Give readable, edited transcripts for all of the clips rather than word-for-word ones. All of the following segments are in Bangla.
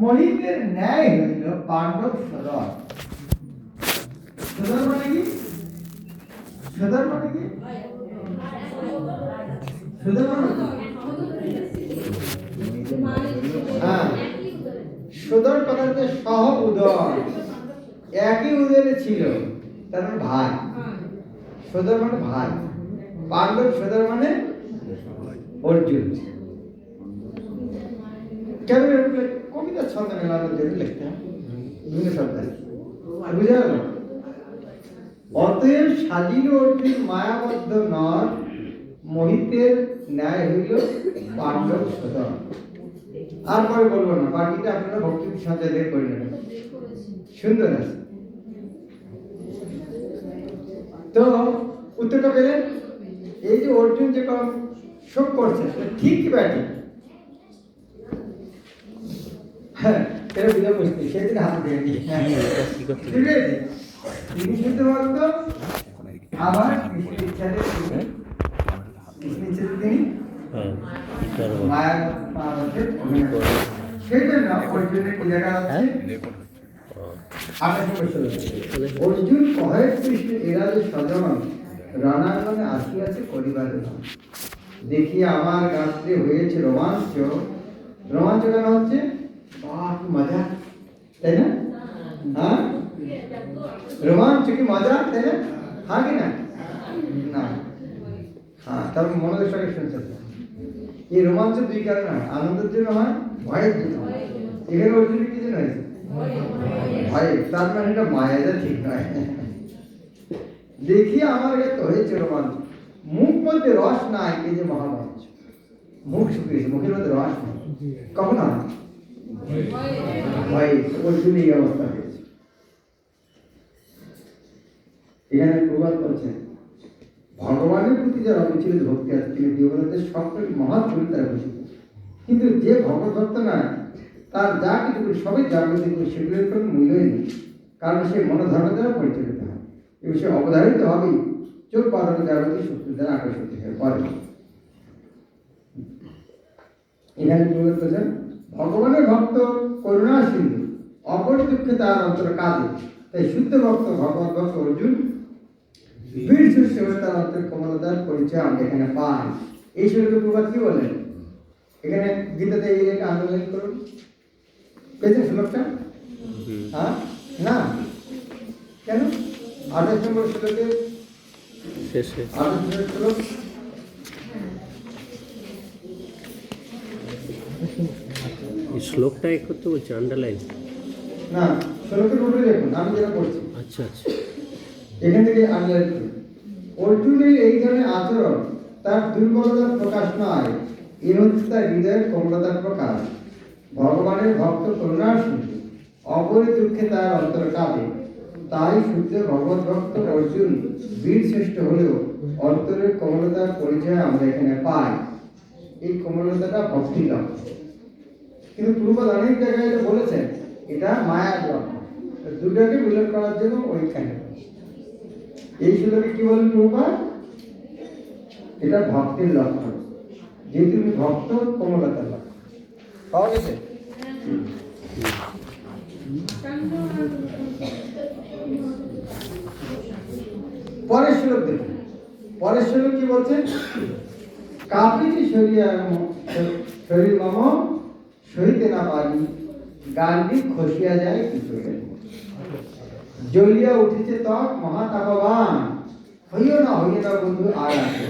মহিতের ন্যায় হইল পাণ্ডব সদর। সদর মানে কি? সদর মানে কি? সদর মানে হ্যাঁ, সদর কথাতে সহ উদর, একই উদরে ছিল, তার মানে ভাই। সদর মানে ভাই, পাণ্ডব সদর মানে অর্জুন। কেন কবিতা ছন্দ মেলানোর জন্য লিখতে হয় বিভিন্ন শব্দ, বুঝা গেল? অতএব সাজিল অর্জুন মায়াবদ্ধ নর, মোহিতের ন্যায় হইল পাণ্ডব সদর। আর পরে বলবো না, বাকিটা আপনারা ভক্তির সাথে দেখ করে নেবেন, সুন্দর আছে। তো উত্তরটা পেলেন? এই যে অর্জুন যে কম শোক করছে ঠিক কি ব্যাটি? হ্যাঁ, এটা বুঝে বুঝতে সেদিন হাত দিয়ে দিই। ঠিক আছে, তিনি শুনতে পারতো আবার কৃষ্ণের ইচ্ছাতে তিনি মায়ার সেই জন্য অর্জুনের কি জায়গা আছে? অর্জুন কহে কৃষ্ণ এরা যে স্বজন রণাঙ্গনে আসিয়াছে করিবারে নয়, দেখি আমার গাত্রে হয়েছে রোমাঞ্চ। রোমাঞ্চ কেন হচ্ছে? বাহ মজা, তাই না? হ্যাঁ, রোমাঞ্চ কি মজা, তাই না? হ্যাঁ কি না? না, হ্যাঁ, তার মনোযোগ সঙ্গে শুনতে। এই রোমাঞ্চ দুই কারণে হয়, আনন্দের জন্য হয়, ভয়ের জন্য হয়। এখানে অর্জুনের কি জন্য হয়েছে? ভয়। তার মানে এটা মায়াটা ঠিক নয়। দেখি আমার কাছে হয়েছে রোমাঞ্চ, মুখ মধ্যে রস নাই, এই যে মহামঞ্চ, মুখ শুকিয়েছে, মুখের মধ্যে রস নেই, কখন হয়? ভয়। অর্জুন এই অবস্থা হয়েছে। এখানে প্রবাদ করছেন, ভগবানের প্রতি যার অবিচলিত ভক্তি আছে তিনি জীবনের সবকটি মহৎ চরিত্রে বসিত, কিন্তু যে ভগবত ভক্ত নয় তার যা কিছু সবই জাগতিক, সেগুলোর কোনো মূল্যই নেই, কারণ সে মনোধর্ম দ্বারা পরিচালিত হয় এবং সে অবধারিত হবেই চোখ পালন জাগতিক শক্তি দ্বারা আকর্ষিত হয়ে পড়ে। এখানে প্রবাদ করছেন, ভগবানের ভক্ত করুণা সিন্ধু, অপর দুঃখে তার অন্তর কাঁদে, তাই শুদ্ধ ভক্ত ভগবত ভক্ত অর্জুন বীর শস্য হয়ে তার অন্তর কমলতার পরিচয় আমরা এখানে পাই। এই শ্লোকে প্রবাদ কি বলেন? এখানে গীতাতে এই রেখা আন্দোলন করুন, পেয়েছেন শ্লোকটা? হ্যাঁ না, কেন? 28 নম্বর শ্লোকে শেষে 28 শ্লোক, এই শ্লোকটা এক করতে বলছে, আন্ডারলাইন না, শ্লোকের উপরে দেখুন, আমি যেটা পড়ছি। আচ্ছা আচ্ছা, এখান থেকে আন্ডারলাইন করুন। অর্জুনের এই ধরনের আচরণ তার দুর্বলতার প্রকাশ নয়, এ হচ্ছে তার হৃদয়ের কোমলতার প্রকাশ। ভগবানের ভক্ত করুণার সিন্ধু, অপরি দুঃখে তার অন্তর কাঁদে, তাই শুদ্ধ ভগবত ভক্ত অর্জুন বীর শ্রেষ্ঠ হলেও অন্তরের কোমলতার পরিচয় আমরা এখানে পাই। এই কোমলতাটা ভক্তি লক্ষণ, কিন্তু পূর্বদ অনেক জায়গায় এটা বলেছেন এটা মায়ার লক্ষণ। দুটাকে উল্লেখ করার জন্য ওইখানে এই শ্লোকে কি বলেন প্রভুপাদ? এটা ভক্তির লক্ষণ, যে তুমি ভক্ত কোমলতার লক্ষণ পাওয়া গেছে। পরের শ্লোক দেখুন, পরের শ্লোক কি বলছেন? কাঁপিতে শরীর মম সহিতে না পারি, গান্ডি খসিয়া যায় কিছু, জ্বলিয়া উঠেছে ত্বক মহাতাপবান, হইও না বন্ধু আর আসে।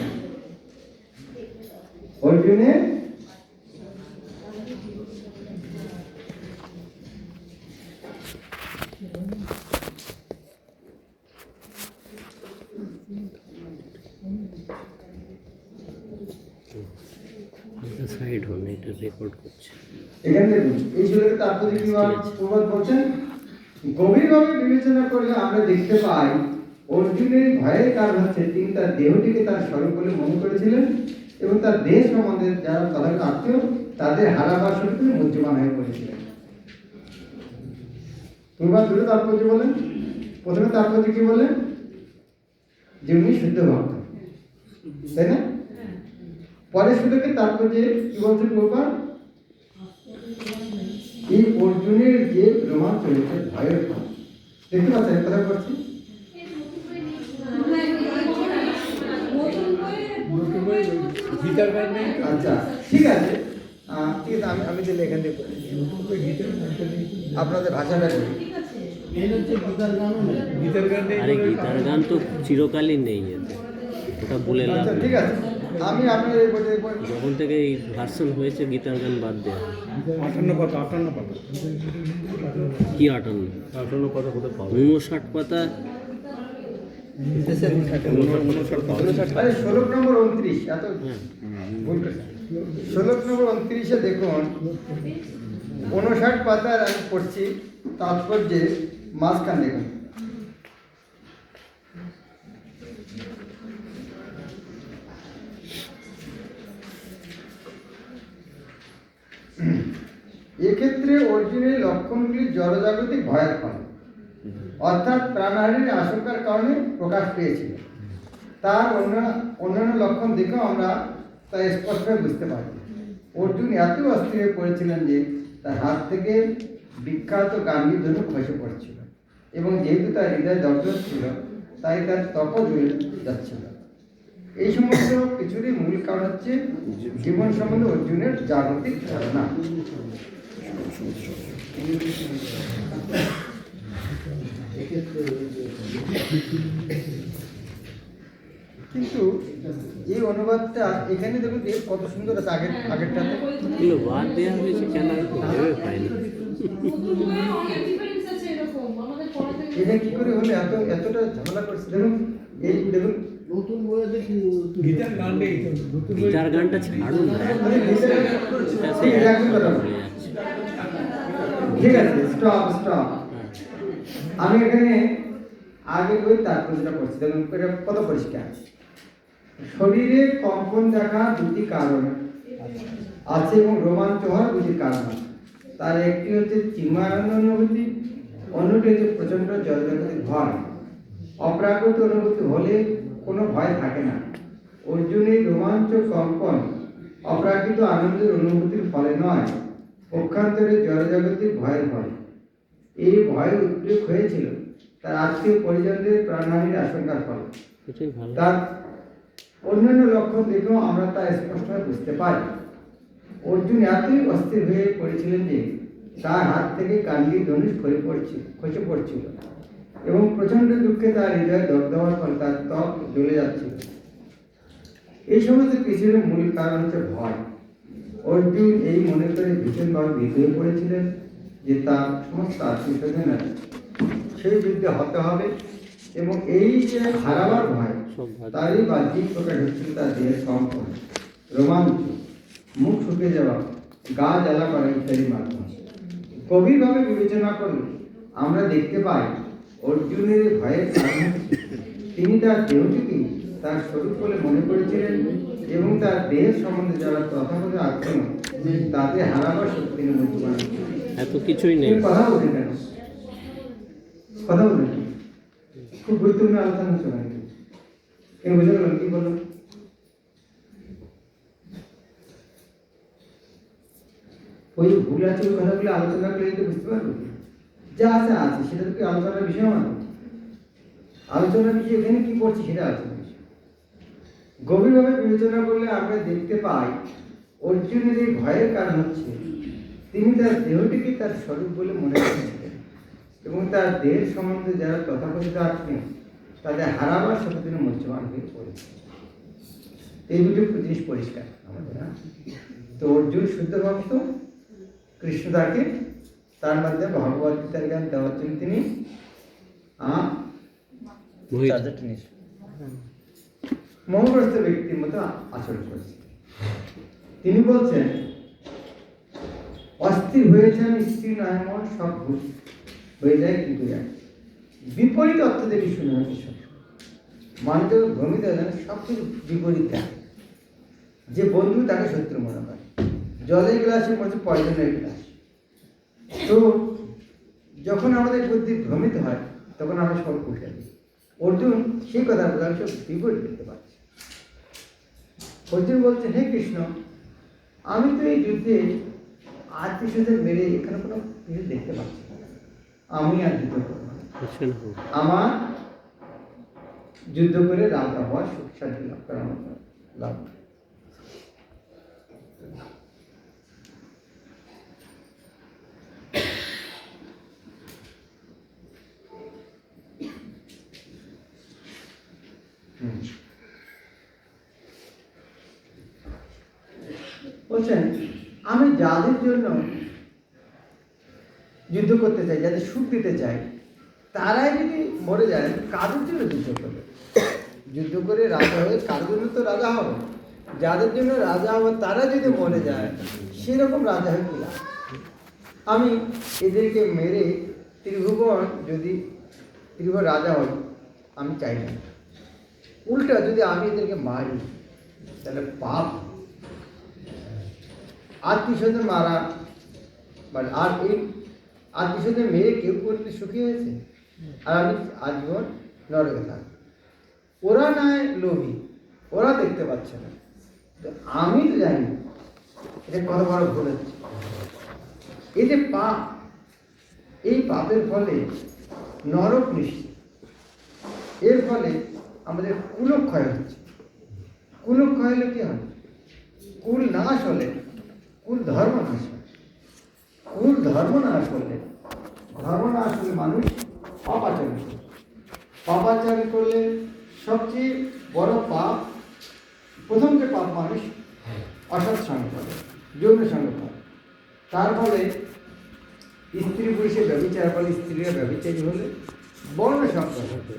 অর্জুনের সাইড হন, এটা রেকর্ড করছে। এখানে দেখুন এই শ্লোকের তাৎপর্য কি প্রবাদ বলছেন? গভীরভাবে বিবেচনা করলে আমরা দেখতে পাই অর্জুনের ভয়ের কারণ হচ্ছে তিনি তার দেহটিকে তার স্বরূপ বলে মনে করেছিলেন এবং তার দেহ সম্বন্ধে যারা তাদের আত্মীয় তাদের হারাবার স্বরূপ তিনি মুহূর্তমান হয়ে পড়েছিলেন। প্রবাদ দুটো তাৎপর্য বলেন। প্রথমে তাৎপর্য কি বলেন? যে উনি শুদ্ধ ভক্ত, তাই না? পরের শ্লোকে তাৎপর্য কি বলছেন প্রবাদ? এই অর্জুনের যে রোমাঞ্চ হয়েছে ভয়ের ফল। দেখতে পাচ্ছেন কথা করছি? আচ্ছা ঠিক আছে, ঠিক আছে, আমি তাহলে এখান থেকে পড়ি। আপনাদের ভাষাটা করি। আরে গীতার গান তো চিরকালই নেই এতে, ওটা বলে লাভ আচ্ছা নেই। ঠিক আছে, আমি আপনাদের এই বইটা পড়ি। যখন থেকে এই ভার্সন হয়েছে গীতার গান বাদ দেওয়া। 58 পাতা 58 পাতা কি 58? 58 পাতা কোথায় পাবো? 59 পাতা। 59 পাতা আরে শ্লোক নম্বর 29, এত হ্যাঁ, ভুল করেছে। শ্লোক নম্বর 29-এ দেখুন, 59 পাতার আমি পড়ছি, তাৎপর্যে মাঝখান দেখুন। এক্ষেত্রে অর্জুনের লক্ষণগুলি জড়জাগতিক ভয়ের ফল, অর্থাৎ প্রাণহানির আশঙ্কার কারণে প্রকাশ পেয়েছিল। তার অন্যান্য লক্ষণ দেখেও আমরা তা স্পষ্টভাবে বুঝতে পারি। অর্জুন এত অস্থির হয়ে পড়েছিলেন যে তার হাত থেকে বিখ্যাত গান্ধী ধনুক খসে পড়ছিল, এবং যেহেতু তার হৃদয় দগ্ধ ছিল তাই তার ত্বকও জ্বলে যাচ্ছিল। এই সমস্ত কিছুরই মূল কারণ হচ্ছে জীবন সম্বন্ধে অর্জুনের জাগতিক ধারণা। কিন্তু এই অনুবাদটা এখানে দেখুন যে কত সুন্দর আছে আগেরটাতে। এগুলো বাদ দেওয়া হয়েছে কেন আমি তো ভেবে পাই না। এটা কি করে হলে এতটা ঝামেলা করছে দেখুন। এই দেখুন গীতার গান নেই তো নতুন বই গীতার গানটা ছাড়ুন না, এখন আরে এটা সে ঠিক আছে, এখন কথা বলি। বলে যাচ্ছে। ঠিক আছে, স্টপ। হ্যাঁ, আমি এখানে আগে ওই তাৎপর্যটা করছি, দেখুন এটা কত পরিষ্কার। শরীরে কম্পন দেখা দুটি কারণ আছে এবং রোমাঞ্চ হওয়ার দুটি কারণ আছে। তার একটি হচ্ছে চিন্ময়ানন্দ অনুভূতি, অন্যটি হচ্ছে প্রচন্ড জড়জাগতিক ভয়। অপ্রাকৃত অনুভূতি হলে কোনো ভয় থাকে না। অর্জুনের রোমাঞ্চ কম্পন অপ্রাকৃত আনন্দের অনুভূতির ফলে নয়, পক্ষান্তরে জড়জাগতিক ভয়ের ফলে। এই ভয়ের উদ্রেক হয়েছিল তার আত্মীয় পরিজনদের প্রাণহানির আশঙ্কার ফলে। এটাই ভালো। তার অন্যান্য লক্ষণ দেখেও আমরা তা স্পষ্টভাবে বুঝতে পারি। অর্জুন এতই অস্থির হয়ে পড়েছিলেন যে তার হাত থেকে গান্ধী ধনুষ খসে পড়ছিল, এবং প্রচন্ড দুঃখে তার হৃদয় দগ্ধ হওয়ার ফলে তার ত্বক জ্বলে যাচ্ছিল। এই সমস্ত কিছুর মূল কারণ হচ্ছে ভয়। অর্জুন এই মনে করে ভীষণভাবে ভীত হয়ে পড়েছিলেন যে তার সমস্ত আত্মীয়স্বজনেরা সেই যুদ্ধে হতে হবে, এবং এই যে হারাবার ভয় তারই বাহ্যিক প্রকাশ হচ্ছিল তার দেহের কম্পন, রোমাঞ্চ, মুখ শুকিয়ে যাওয়া, গা জ্বালা করা ইত্যাদি মাধ্যমে। গভীরভাবে বিবেচনা করলে আমরা দেখতে পাই অর্জুনের ভয়ের কারণ হচ্ছে তিনি তার দেহটিকে তার স্বরূপ বলে মনে করেছিলেন, এবং তার দেহের সম্বন্ধে যারা তথাকথিত আগ্রহ তাতে হারাবার শক্তি তিনি বুদ্ধিমান। এত কিছুই নেই। তুমি কথা বলছেন কেন? কথা বলবেন, খুব গুরুত্বপূর্ণ আলোচনা হচ্ছে না। কেন বুঝে গেলাম কি বললাম? ওই ভুল আছে ওই কথাগুলো আলোচনা করলে তো বুঝতে পারবো। যা আছে আছে, সেটা তো আলোচনার বিষয় মানে আলোচনার বিষয় এখানে কি করছি সেটা আলোচনার বিষয়। গভীরভাবে বিবেচনা করলে আমরা দেখতে পাই অর্জুনের এই ভয়ের কারণ হচ্ছে তিনি তার দেহটিকে তার স্বরূপ বলে মনে করেছিলেন, এবং তার দেহের সম্বন্ধে যারা তথাকথিত আত্মীয় তাদের হারাবার সাথে তিনি মূর্ছমান হয়ে পড়েছে। এই দুটো জিনিস পরিষ্কার আমাদের। তো অর্জুন শুদ্ধ ভক্ত, কৃষ্ণ তাকে তার মধ্যে ভগবত গীতার জ্ঞান দেওয়ার জন্য তিনি মোহগ্রস্ত ব্যক্তির মতো আচরণ করেছেন। তিনি বলছেন অস্থির হয়েছেন স্ত্রী নয় মন, সব ভুল হয়ে যায় কিন্তু বিপরীত অর্থ দেখি শুনে হচ্ছে সব মানুষ যখন ভ্রমিত হয়ে যায় সব কিছু বিপরীত দেয়। যে বন্ধু তাকে শত্রু মনে করে, জলের গ্লাসে বলছে পয়জনের গ্লাস। তো যখন আমাদের বুদ্ধি ভ্রমিত হয় তখন আমরা সব উঠে দিই। অর্জুন সেই কথা বলে আমি সব বিপরীত দেখতে পাচ্ছি। অর্জুন বলছে হে কৃষ্ণ, আমি তো এই যুদ্ধে আত্মীয় স্বজন মেরে এখানে কোনো কিছু দেখতে পাচ্ছি না। আমি আর যুদ্ধ করবো না। আচ্ছা না হোক। আমার যুদ্ধ করে রাজা হওয়ার সুখ শান্তি লাভ করার মতো লাভ। বলছেন আমি যাদের জন্য যুদ্ধ করতে চাই, যাদের সুখ দিতে চাই, তারাই যদি মরে যায় কাদের জন্য যুদ্ধ করবে? যুদ্ধ করে রাজা হয়ে কার জন্য তো রাজা হবে? যাদের জন্য রাজা হবে তারা যদি মরে যায়, সেরকম রাজা হয়ে কি লাভ? আমি এদেরকে মেরে ত্রিভুবন যদি ত্রিভুবন রাজা হই আমি চাই না। উল্টা যদি আমি এদেরকে মারি তাহলে পাপ। আত্মীয় স্বজন মারা মানে আর এই আত্মীয় স্বজন মেরে কেউ করতে সুখী হয়েছে, আর আমি আজীবন নরকে থাকি। ওরা নয় লোভী, ওরা দেখতে পাচ্ছে না, আমি তো জানি এটা কত বড় ভুল হচ্ছে। এই যে পাপ, এই পাপের ফলে নরক নিশ্চিত। এর ফলে আমাদের কুলক্ষয় হচ্ছে। কুলক্ষয় হলে কি হবে? কুল নাশ হলে কুল ধর্ম নাশ হয়। কুল ধর্ম নাশ করলে, ধর্ম নাশ হলে মানুষ পাপাচার করে। পাপাচার করলে সবচেয়ে বড় পাপ, প্রথম যে পাপ মানুষ অসৎ সঙ্গ করে, যৌন সঙ্গ করে। তার ফলে স্ত্রী পুরুষের ব্যভিচার ফলে স্ত্রীরা ব্যভিচারী হলে বর্ণ সংকর হবে।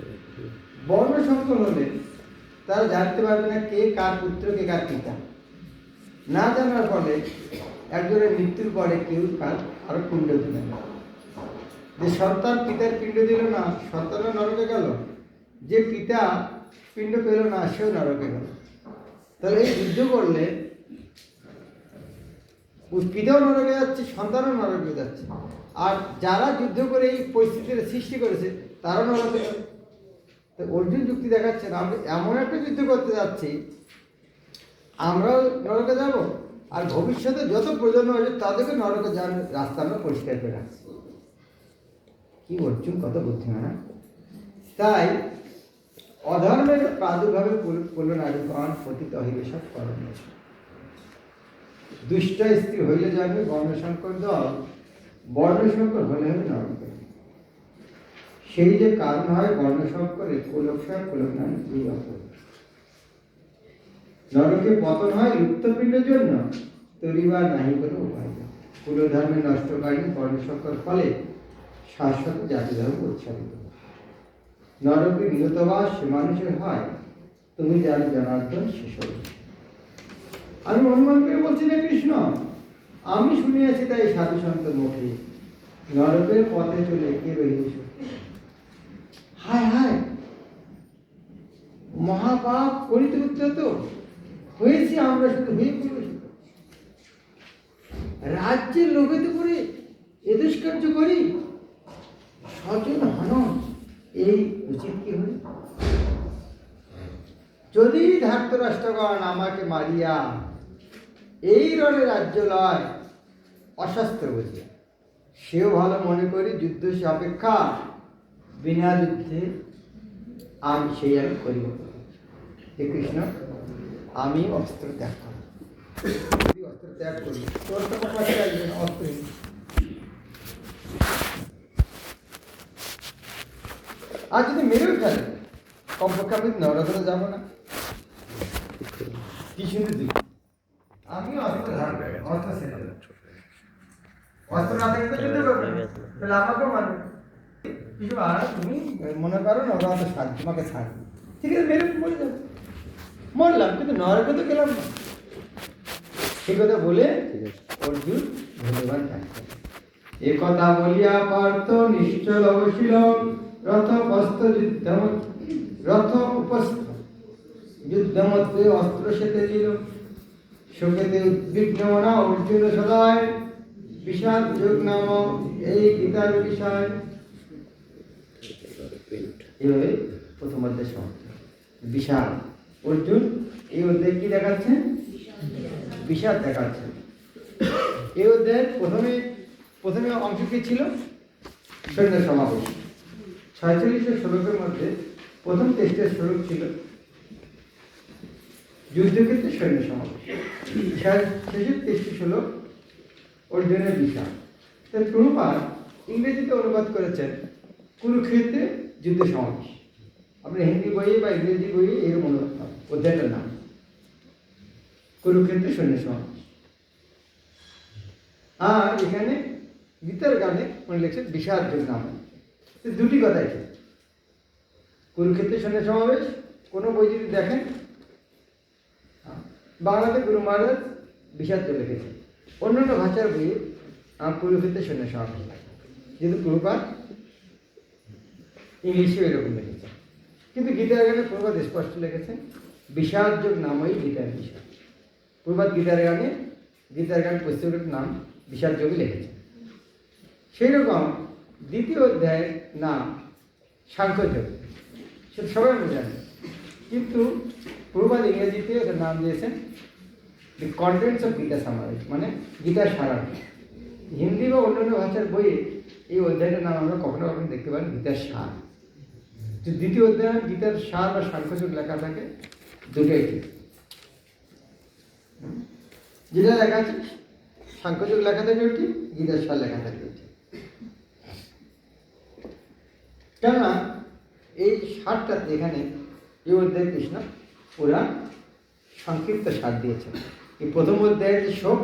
বর্ণ সংকর হলে তারা জানতে পারবে না কে কার পুত্র, কে কার পিতা। না জানার ফলে একজনের মৃত্যুর পরে কেউ কার আরো পিণ্ড দিল না। যে সন্তান পিতার পিণ্ড দিল না, সন্তানও নরকে গেল। যে পিতা পিণ্ড পেল না, সেও নরকে গেল। তাহলে এই যুদ্ধ করলে পিতাও নরকে যাচ্ছে, সন্তানও নরকে যাচ্ছে। আর যারা যুদ্ধ করে এই পরিস্থিতির সৃষ্টি করেছে তারাও নরকে যাবে। তো অর্জুন যুক্তি দেখাচ্ছেন আমরা এমন একটা যুদ্ধ করতে যাচ্ছি, আমরাও নরকে যাব, আর ভবিষ্যতে যত প্রজন্ম হয়েছে তাদেরকে নরকে যাওয়ার রাস্তা আমরা পরিষ্কার করে রাখছি। কি অর্জুন কত বুদ্ধিমান! তাই অধর্মের প্রাদুর্ভাবে পড়ল নারীগণ, পতিত হইবে সব কর্ম। দুষ্ট স্ত্রী হইলে যাবে বর্ণশঙ্কর দল, বর্ণশঙ্কর হলে হবে নরকে। সেই যে কারণ হয় বর্ণশঙ্করে কুলক্ষয় কুলজ্ঞান দুই অপর। নরকে পতন হয় লুপ্তপিণ্ডের জন্য, তরিবার নাহি করে উপায়। কুলধর্মে নষ্টকারী বর্ণশঙ্কর ফলে শাশ্বত জাতি ধর্ম উৎসাহিত। নরকে নিহতবাস সে মানুষের হয়, তুমি জানো জনার্দন শেষ হবে। আমি অনুমান করে বলছি না কৃষ্ণ, আমি শুনিয়াছি তাই সাধু সন্ত মুখে, নরকের পথে চলে কে রহিল। হায় হায়, মহাপাপ করিতে উদ্যত হয়েছি আমরা, শুধু হয়ে পড়েছি। রাজ্যের লোভেতে পড়ে এ দুষ্কার্য করি, স্বজন হনন এই উচিত কি হল? যদি ধার্তরাষ্ট্রগণ আমাকে মারিয়া এই রণে রাজ্য লয় অশস্ত্র বুঝিয়া, সেও ভালো মনে করি যুদ্ধ সে অপেক্ষা বিনা যুদ্ধে আমি সেই আমি করিব। হে কৃষ্ণ, আমি অস্ত্র ত্যাগ করি। অস্ত্র ত্যাগ করি, তোর তো কথা চাইবে না, অস্ত্রহীন। আর যদি মেরেও ফেলে কমপক্ষে আমি নরকে যাবো না। কি শুনে দিই আমি অস্ত্র ধারণ, অস্ত্র ছেড়ে দেব। অস্ত্র না থাকলে যুদ্ধ করবে, তাহলে আমাকেও মারবে। কিছু আর তুমি মনে করো না ওরা তো ছাড়, তোমাকে ছাড়, ঠিক আছে, মেরে মরে যাবে। মরলাম কিন্তু নরকে তো গেলাম না। সেই কথা বলে অর্জুন ধন্যবাদ থাকবে। এ কথা বলিয়া পার্থ নিশ্চল অবশীল, রথ বস্ত যুদ্ধমত, রথ উপস্থ যুদ্ধমতে অস্ত্র সেতে দিল। শোকেতে উদ্বিগ্ন মনা অর্জুন সদায়, বিষাদ যোগ নাম এই গীতার বিষয়। এইভাবে প্রথম অধ্যায় সমাপ্ত। বিষাদ, অর্জুন এই অধ্যায় কি দেখাচ্ছেন? বিষাদ দেখাচ্ছেন। এই অধ্যায়ের প্রথমে অংশ কি ছিল? সৈন্য সমাবেশ। 46 শ্লোকের মধ্যে প্রথম 23 শ্লোক ছিল যুদ্ধক্ষেত্রে সৈন্য সমাবেশ। শেষের 23 শ্লোক অর্জুনের বিষয়। তাই প্রভুপাদ ইংরেজিতে অনুবাদ করেছেন কুরুক্ষেত্রে যুদ্ধ সমাবেশ। আপনি হিন্দি বইয়ে বা ইংরেজি বইয়ে এরকম অনুবাদ পাবেন। অধ্যায়টার নাম কুরুক্ষেত্রে সৈন্য সমাবেশ। আর এখানে গীতার গানে উনি লিখছেন বিষাদ যোগ নাম। দুটি কথাই ঠিক। কুরুক্ষেত্রে সৈন্য সমাবেশ কোনো বই যদি দেখেন, বাংলাতে গুরু মহারাজ বিষাদ যোগ লিখেছেন, অন্যান্য ভাষার বইয়ে কুরুক্ষেত্রে সৈন্য সমাবেশ লাগে, যেহেতু প্রভুপাদ ইংলিশেও এরকম লিখেছেন। কিন্তু গীতার গানে প্রভুপাদ স্পষ্ট লিখেছেন বিষাদ যোগ নামই গীতার বিষয়। প্রভুপাদ গীতার গান পুস্তকের নাম বিষাদ যোগই লিখেছেন। সেই রকম দ্বিতীয় অধ্যায়ের নাম সাংখ্যযোগ, সেটা সবাই আমরা জানি। কিন্তু প্রভুপাদ ইংরেজিতে এটার নাম দিয়েছেন দি কন্টেন্টস অফ গীতা সামারাইজ, মানে গীতার সারাংশ। হিন্দি বা অন্যান্য ভাষার বইয়ে এই অধ্যায়টার নাম আমরা কখনো কখনো দেখতে পারি গীতার সার। যে দ্বিতীয় অধ্যায় গীতার সার বা সাংখ্যযোগ লেখা থাকে, দুটোই ঠিক। যেটা লেখা আছে সাংখ্যযোগ লেখা থাকে ওটি, গীতার সার লেখা থাকে ওটি। কেননা এই সারটাতে এখানে এই অধ্যায় কৃষ্ণ পুরা সংক্ষিপ্ত সার দিয়েছেন। এই প্রথম অধ্যায়ের যে শোক,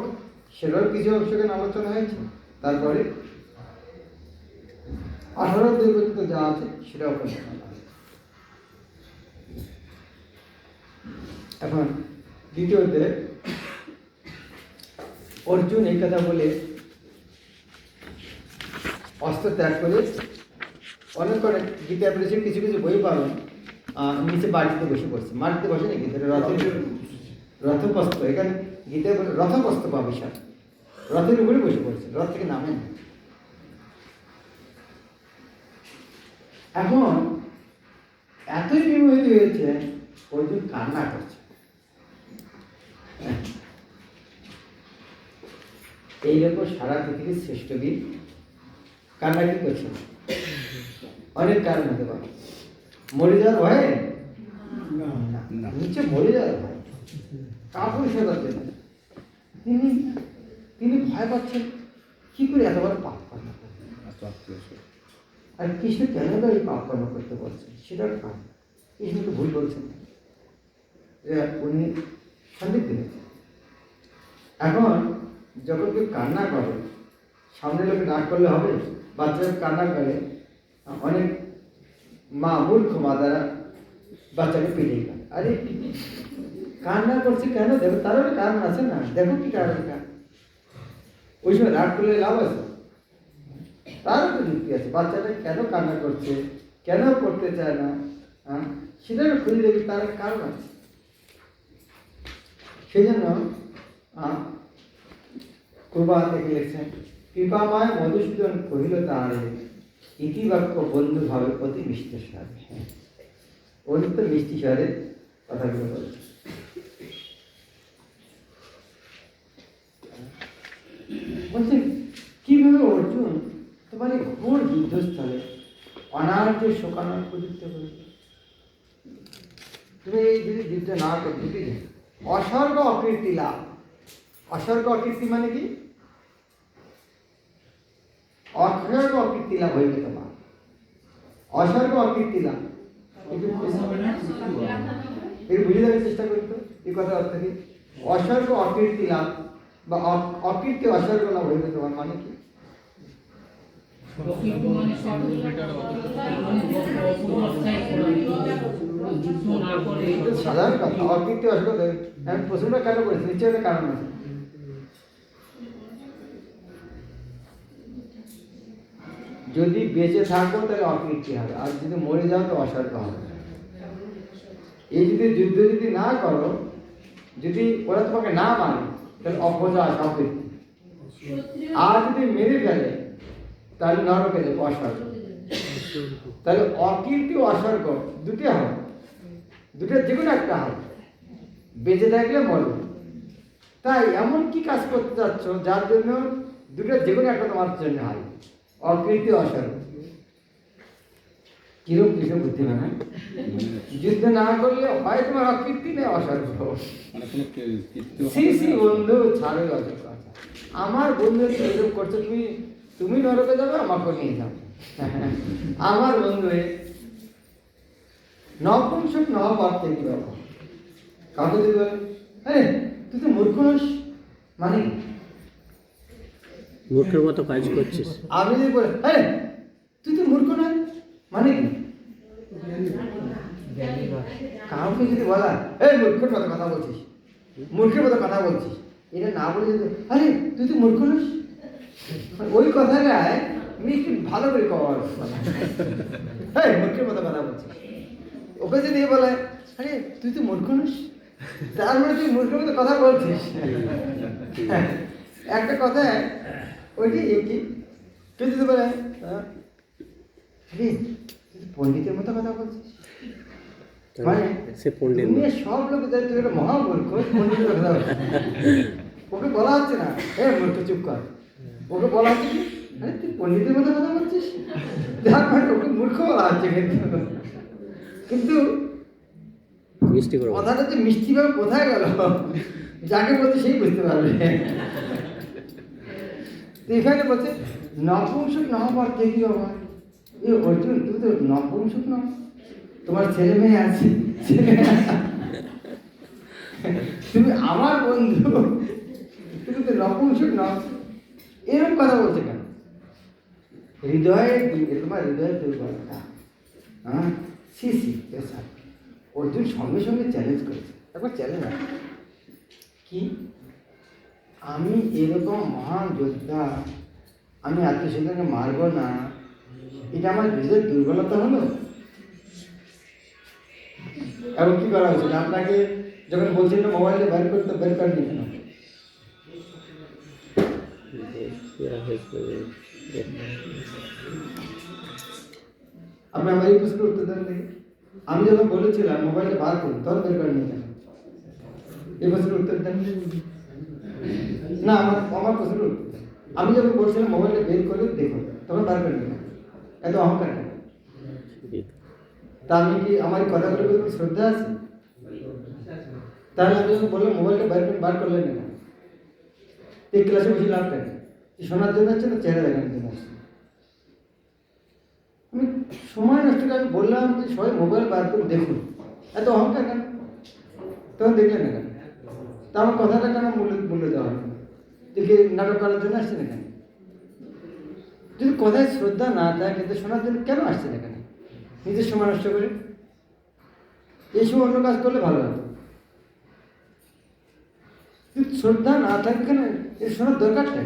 সেটার কিছু অংশ এখানে আলোচনা হয়েছে। তারপরে 18 অধ্যায় পর্যন্ত যা আছে সেটাও ওখানে লেখা আছে। এখন দ্বিতীয় অধ্যায়ে অর্জুন এই কথা বলে অস্ত্র ত্যাগ করে অনেক গীতা পড়েছেন, কিছু কিছু বই পাবেন নিচে বাড়িতে বসে পড়ছে, মাটিতে বসে নাকি রথপস্ত, এখানে গীতা রথপস্ত পাবে, স্যার রথের উপরে বসে পড়ছে, রথ থেকে নামেন। এখন এতই বিমোহিত হয়েছে অর্জুন কান্না করছে। এইরকম সারা পৃথিবীর শ্রেষ্ঠ বীর কান্না কি করছে? অনেক কারণ হতে পারে। মরে যাওয়ার ভয়ে, নিচে মরে যাওয়ার ভয়, কাপড় সাজার জন্য তিনি ভয় পাচ্ছেন কি করে এত বড় পাপ কর্ম করবেন। আর কৃষ্ণ কেন এই পাপ কর্ম করতে বলছেন সেটার কারণ কৃষ্ণ তো ভুল বলছেন, উনি সন্দেহ দিয়েছেন। এখন যখন কেউ কান্না করে, সামনে লোকে না করলে হবে, বাচ্চারা কান্না করে, অনেক মা মূর্খ মা দ্বারা বাচ্চাকে পেটেই না, আরে কান্না করছে কেন, দেখো তারও একটা কারণ আছে না, দেখো কি কারণ। ওই সময় রাগ করলে লাভ আছে, তারও তো যুক্তি আছে। বাচ্চাটা কেন কান্না করছে, কেন করতে চায় না, সেটাকে খুঁজে দেখি তার কারণ আছে। সেই জন্য প্রভুপাদ থেকে লিখছেন কৃপাময় মধুসূদন কহিল তাঁরে ইতিবাক্য বন্ধু ভাবে অতি মিষ্টি স্বরে। ওর তো মিষ্টি স্বরে কথাগুলো বলছে। বলছেন কিভাবে অর্জুন তোমার এই ঘোর যুদ্ধস্থলে অনার্য শোকানোর প্রযুক্ত করেছে। তুমি এই যদি যুদ্ধ না করো, দুটি অস্বর্গ অকীর্তি লাভ। অস্বর্গ অকীর্তি মানে কি? অস্বর্গ অকীর্তি লাভ হইবে তোমার। অস্বর্গ অকীর্তি লাভ এর বুঝে দেওয়ার চেষ্টা করতো। এই কথা অর্থ কি? অস্বর্গ অকীর্তি লাভ বা অকীর্তি অস্বর্গ লাভ হইবে তোমার মানে কি? সাধারণ কথা, অকীর্তি অস্বর্গ। আমি প্রশ্নটা কেন করেছি, নিশ্চয় একটা কারণ আছে। যদি বেঁচে থাকো তাহলে অকীর্তি হবে, আর যদি মরে যাও তো অস্বর্গ হবে। এই যদি যুদ্ধ যদি না করো, যদি ওরা তোমাকে না মানে তাহলে অপরাধ অকীর্তি, আর যদি মেরে ফেলে তাহলে নরকে যাবে, অস্বর্গ। তাহলে অকীর্তি অস্বর্গ দুটি হবে, দুটো যে কোনো একটা হবে। বেঁচে থাকলে মরবে, তাই এমন কি কাজ করতে যাচ্ছ যার জন্য দুটো যে কোনো একটা তোমার জন্য হয়, অকৃতি অসর্ব। কিরূপ কিছু বুদ্ধিমান, হ্যাঁ? যুদ্ধ না করলে হয় তোমার অকৃতি নেই অসর্ব। সি বন্ধু ছাড়ো অত কথা। আমার বন্ধু এরকম করছো, তুমি নরকে যাবে, আমাকে নিয়ে যাবে। আমার বন্ধু নপুংসক ন পারতে কি বাবা, কাউকে যদি বলে আরে তুই তো মূর্খ নস, মানে কি? মূর্খের মতো কাজ করছিস। আমি যদি বলে আরে তুই তো মূর্খ নয়, মানে কি? কাউকে যদি বলা এই মূর্খের মতো কথা বলছিস, মূর্খের মতো কথা বলছিস, এটা না বলে যদি আরে তুই তো মূর্খ নস, ওই কথাটায় আমি একটু ভালো করে কওয়ার এই মূর্খের মতো কথা বলছিস। ওকে যদি বলে আরে তুই তো মূর্খ নস, তার মানে তুই মূর্খের মতো কথা বলছিস। একটা কথায় ওইটি একই, কেউ যদি বলে তুই পণ্ডিতের মতো কথা বলছিস, মানে সে পণ্ডিত দুনিয়ার সব লোক যায় তুই একটা মহামূর্খ, পণ্ডিতের কথা বলছিস। ওকে বলা হচ্ছে না এ মূর্খ চুপ কর, ওকে বলা হচ্ছে কি আরে তুই পণ্ডিতের মতো কথা বলছিস, যার মানে ওকে মূর্খ বলা হচ্ছে। কিন্তু মিষ্টি করে বল। কথাটা যে মিষ্টিভাবে কোথায় গেল, যাকে বলছে সেই বুঝতে পারবে। তো এখানে বলছে নপুংসক না হওয়ার দেখি বাবা, এ অর্জুন তুমি তো নপুংসক না, তোমার ছেলে মেয়ে আছে, তুমি আমার বন্ধু, তুমি তো নপুংসক না, এরকম কথা বলছে কেন? হৃদয়ের তোমার হৃদয়ের দুর্বলতা, হ্যাঁ সি অর্জুন সঙ্গে সঙ্গে চ্যালেঞ্জ করেছে। একবার চ্যালেঞ্জ আছে কি, আমি এরকম মহান যোদ্ধা, আমি আত্মীয়স্বজনকে মারবো না, এটা আমার হৃদয়ের দুর্বলতা হলো? এবং কি করা হয়েছিল? আপনাকে যখন বলছিল মোবাইলে বের করতে, বের করেনি কেন? আপনি আমার এই প্রশ্নের উত্তর দেন দেখি। আমি যখন বলেছিলাম মোবাইলটা বার করুন, তখন বের করেনি কেন? এই প্রশ্নের উত্তর দেন না, আমার প্রশ্নের উত্তর। আমি যখন বলছিলাম মোবাইলটা বের করে দেখুন, তখন বার করেনি কেন? এত অহংকার কেন? তা আমি কি আমার কথাগুলোর প্রতি শ্রদ্ধা আছে? তাহলে আমি যখন বললাম মোবাইলটা বার করলেন না, এই ক্লাসে বসে লাভ কেন? শোনার জন্য হচ্ছে না চেহারা দেখানোর জন্য আসছে? আমি সময় নষ্ট করে আমি বললাম যে সবাই মোবাইল বার করে দেখুন, এত অহংকার কেন? তখন দেখলেন না কেন? তা আমার কথাটা কেন মূল্য দেওয়া হবে? দেখে নাটক করার জন্য আসছে না কেন? যদি কথায় শ্রদ্ধা না থাকে তো শোনার জন্য কেন আসছে না কেন? নিজের সময় নষ্ট করে এই সময় অন্য কাজ করলে ভালো হতো। শ্রদ্ধা না থাকে কেন এর শোনার দরকারটা?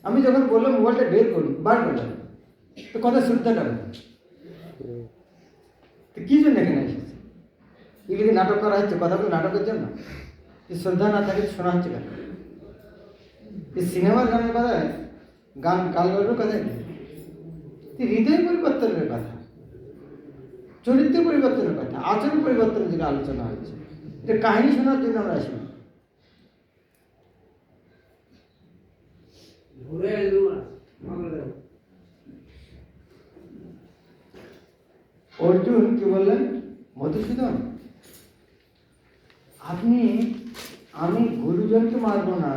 আমি যখন বললাম মোবাইলটা বার করলাম, তো কথা শ্রদ্ধাটা তো কি জন্য এখানে এসেছে? এগুলি নাটক করা হচ্ছে, কথাগুলো নাটকের জন্য। শ্রদ্ধা না থাকে শোনা হচ্ছে কেন? এই সিনেমার গানের কথায়, গান গল্পের কথায় হৃদয় পরিবর্তনের কথা, চরিত্র পরিবর্তনের কথা, আচরণ পরিবর্তনের দিকে আলোচনা হচ্ছে। এটা কাহিনী শোনার জন্য আমরা আসি। অর্জুন কি বললেন? মধুসূদন, আমি গুরুজনকে মারবো না,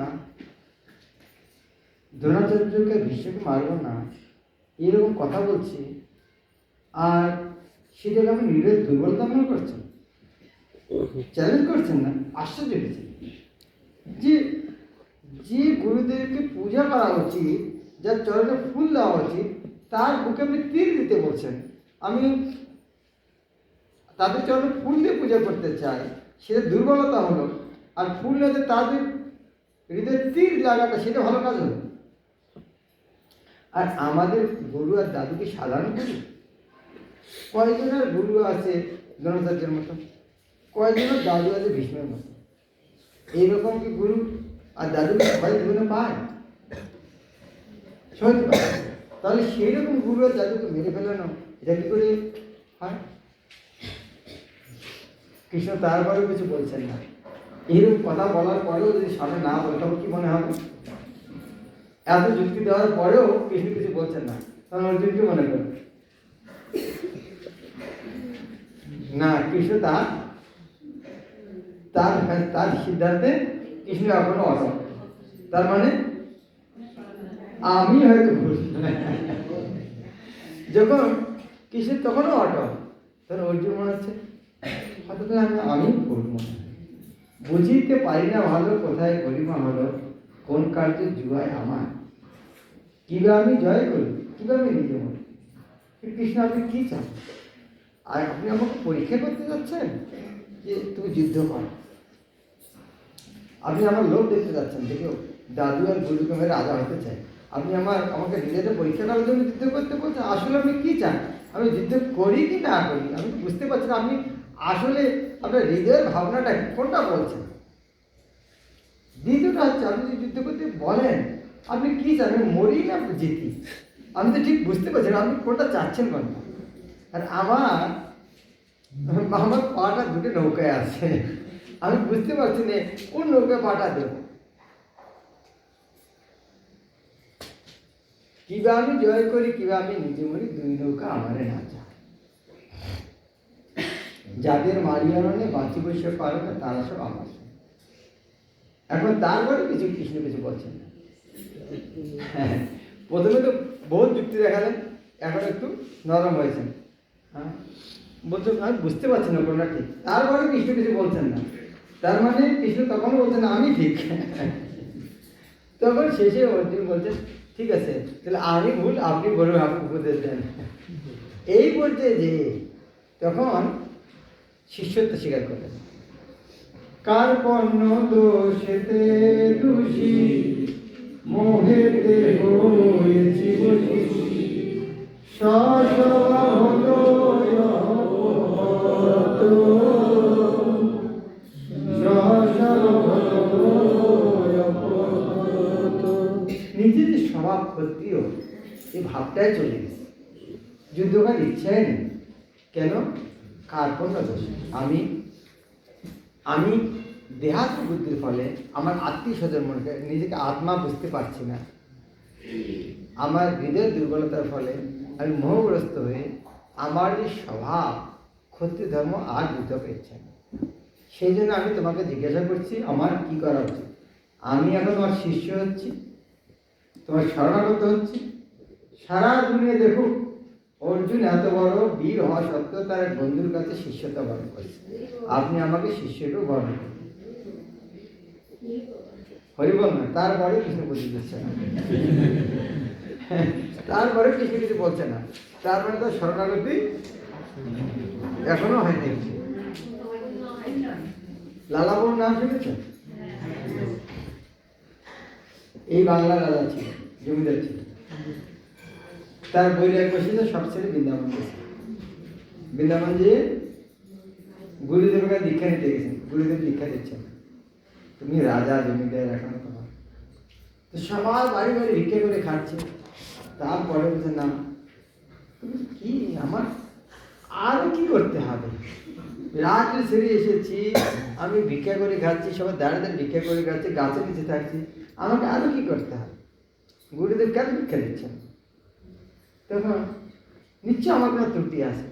দ্রোণাচার্যকে ভীষ্মকে মারবো না, এরকম কথা বলছি, আর সেটাকে আমি হৃদয়ের দুর্বলতা মনে করছেন, চ্যালেঞ্জ করছেন না? আশ্চর্য হয়েছে যে গুরুদেবকে পূজা করা উচিত, যার চরণে ফুল দেওয়া উচিত, তার বুকে আপনি তীর দিতে বলছেন। আমি তাদের চরণে ফুল দিয়ে পূজা করতে চাই, সেটা দুর্বলতা হলো। আর ফুল না দিয়ে তাদের হৃদয়ে তীর লাগাটা, সেটা ভালো কাজ হলো। আর আমাদের গুরু আর দাদু কি সাধারণ গুরু? কয়জনের গুরু আছে দ্রোণাচার্যের মতো, কয়জনের দাদু আছে ভীষ্মের মতো? এইরকম কি গুরু আর দাদুকে সবাই জীবনে পায়? সবাই পায়। তাহলে সেই রকম গুরু আর দাদুকে মেরে ফেলানো, এটা কি করে হয়? কৃষ্ণ তারপরেও কিছু বলছেন না, এরকম কথা বলার পরেও যদি সামনে না বলে তখন কি মনে হবে? এত যুক্তি দেওয়ার পরেও কৃষ্ণ কিছু বলছেন না, তখন অর্জুন কি মনে করে? না, কৃষ্ণ তার তার তার সিদ্ধান্তে কৃষ্ণ এখনো অটল। তার মানে আমি হয়তো ভুল। যখন কৃষ্ণ তখনও অটল, তখন অর্জুন মনে হচ্ছে হয়তো আমি ভুল মনে হয়। বুঝিতে পারি না ভালো কোথায় গরিমা হলো, কোন কার্যে জুয়ায় আমার, কিভাবে আমি জয় করি, কিভাবে নিজে মনে। কৃষ্ণ আপনি কি চান? আর আপনি আমাকে পরীক্ষা করতে যাচ্ছেন যে তুমি যুদ্ধ করো? আপনি আমার লোক দেখতে যাচ্ছেন, দেখো দাদু আর গুরুকে মেরে রাজা হতে চাই। আপনি আমাকে হৃদয়টা পরীক্ষা করার জন্য যুদ্ধ করতে বলছেন। আসলে আপনি কি চান? আমি যুদ্ধ করি কি না করি? আমি তো বুঝতে পারছি না আপনি আসলে আপনার হৃদয়ের ভাবনাটা কোনটা বলছেন। দ্বিতীয়টা হচ্ছে, আপনি যদি যুদ্ধ করতে বলেন আপনি কি চান? আমি মরি না জিতি? আমি তো ঠিক বুঝতে পারছি না আপনি কোনটা চাচ্ছেন কোনটা। আর আমার পাটা দুটো নৌকায় আছে, আমি বুঝতে পারছি না কোন নৌকায় পাটা দেব। কিভাবে আমি জয় করি, কিভাবে আমি নিজে মরি, দুই নৌকা আমারে না চায়। যাদের মারিয়ারণে বাঁচি বসে পারে না তারা সব আমার। এখন তারপরে কৃষ্ণ কিছু বলছেন না। হ্যাঁ, প্রথমে তো বহুত যুক্তি দেখালেন, এখন একটু নরম হয়েছেন। হ্যাঁ, বলছেন আমি বুঝতে পারছি না কোনটা ঠিক। তারপরে কৃষ্ণ কিছু বলছেন না, তার মানে কৃষ্ণ তখনও বলছেন আমি ঠিক। তখন শেষে অর্জুন বলছেন ঠিক আছে, তাহলে আমি ভুল, আপনি বলুন, আপনি উপদেশ দেন। এই বলতে যে তখন শিষ্যত্ব স্বীকার করলেন। কার পণ্য দোষেতে দোষী, মোহেতে হয়েছি বশী, নিজের যে স্বভাব ক্ষত্রিয় এই ভাবটাই চলে গেছে, যুদ্ধ করার ইচ্ছাই নেই। কেন? কার্পণ্য দোষ। আমি দেহাত্ম বুদ্ধির ফলে আমার আত্মীয় স্বজন মনে নিজেকে আত্মা বুঝতে পারছি না। আমার হৃদয়ের দুর্বলতার ফলে আমি মোহগ্রস্ত হয়ে আমার এই স্বভাব ক্ষত্রিয় ধর্ম আর যুদ্ধ পেয়েছে। সেই জন্য আমি তোমাকে জিজ্ঞাসা করছি আমার কি করা উচিত। আমি এখন তোমার শিষ্য হচ্ছি, তোমার শরণাগত হচ্ছি। সারা দুনিয়া দেখুক অর্জুন এত বড় বীর হওয়া সত্ত্বেও তার এক বন্ধুর কাছে শিষ্যতা বরণ করছে। আপনি আমাকে শিষ্যরূপে বরণ করুন। হরিবল না, তারপরে কৃষ্ণ বুঝে দিচ্ছে না। তারপরে কৃষ্ণ কিছু বলছে না, তারপরে তো শরণাগতি এখনো হয়নি। লালাবর নাম শুনেছেন? এই বাংলার রাজা ছিল, জমিদার ছিল। তার বৈরাগ বসেছে, সব ছেলে বৃন্দাবন গেছে। বৃন্দাবন যেয়ে গুরুদেবকে দীক্ষা নিতে গেছেন। গুরুদেব দীক্ষা দিচ্ছেন, তুমি রাজা জমিদার এখন তোমার। তো সবার বাড়ি বাড়ি ভিক্ষা করে খাচ্ছে। তারপরে বলছে না তুমি কি আমার আরো কি করতে হবে? রাত্রে ছেড়ে এসেছি, আমি ভিক্ষা করে খাচ্ছি, সবাই দাঁড়িয়ে দাঁড়িয়ে ভিক্ষা করে খাচ্ছি, গাছে নিচে থাকছি, আমাকে আরো কি করতে হবে? গুরুদেব কেন ভিক্ষা দিচ্ছেন? তখন নিশ্চয় আমার কোনো ত্রুটি আছে।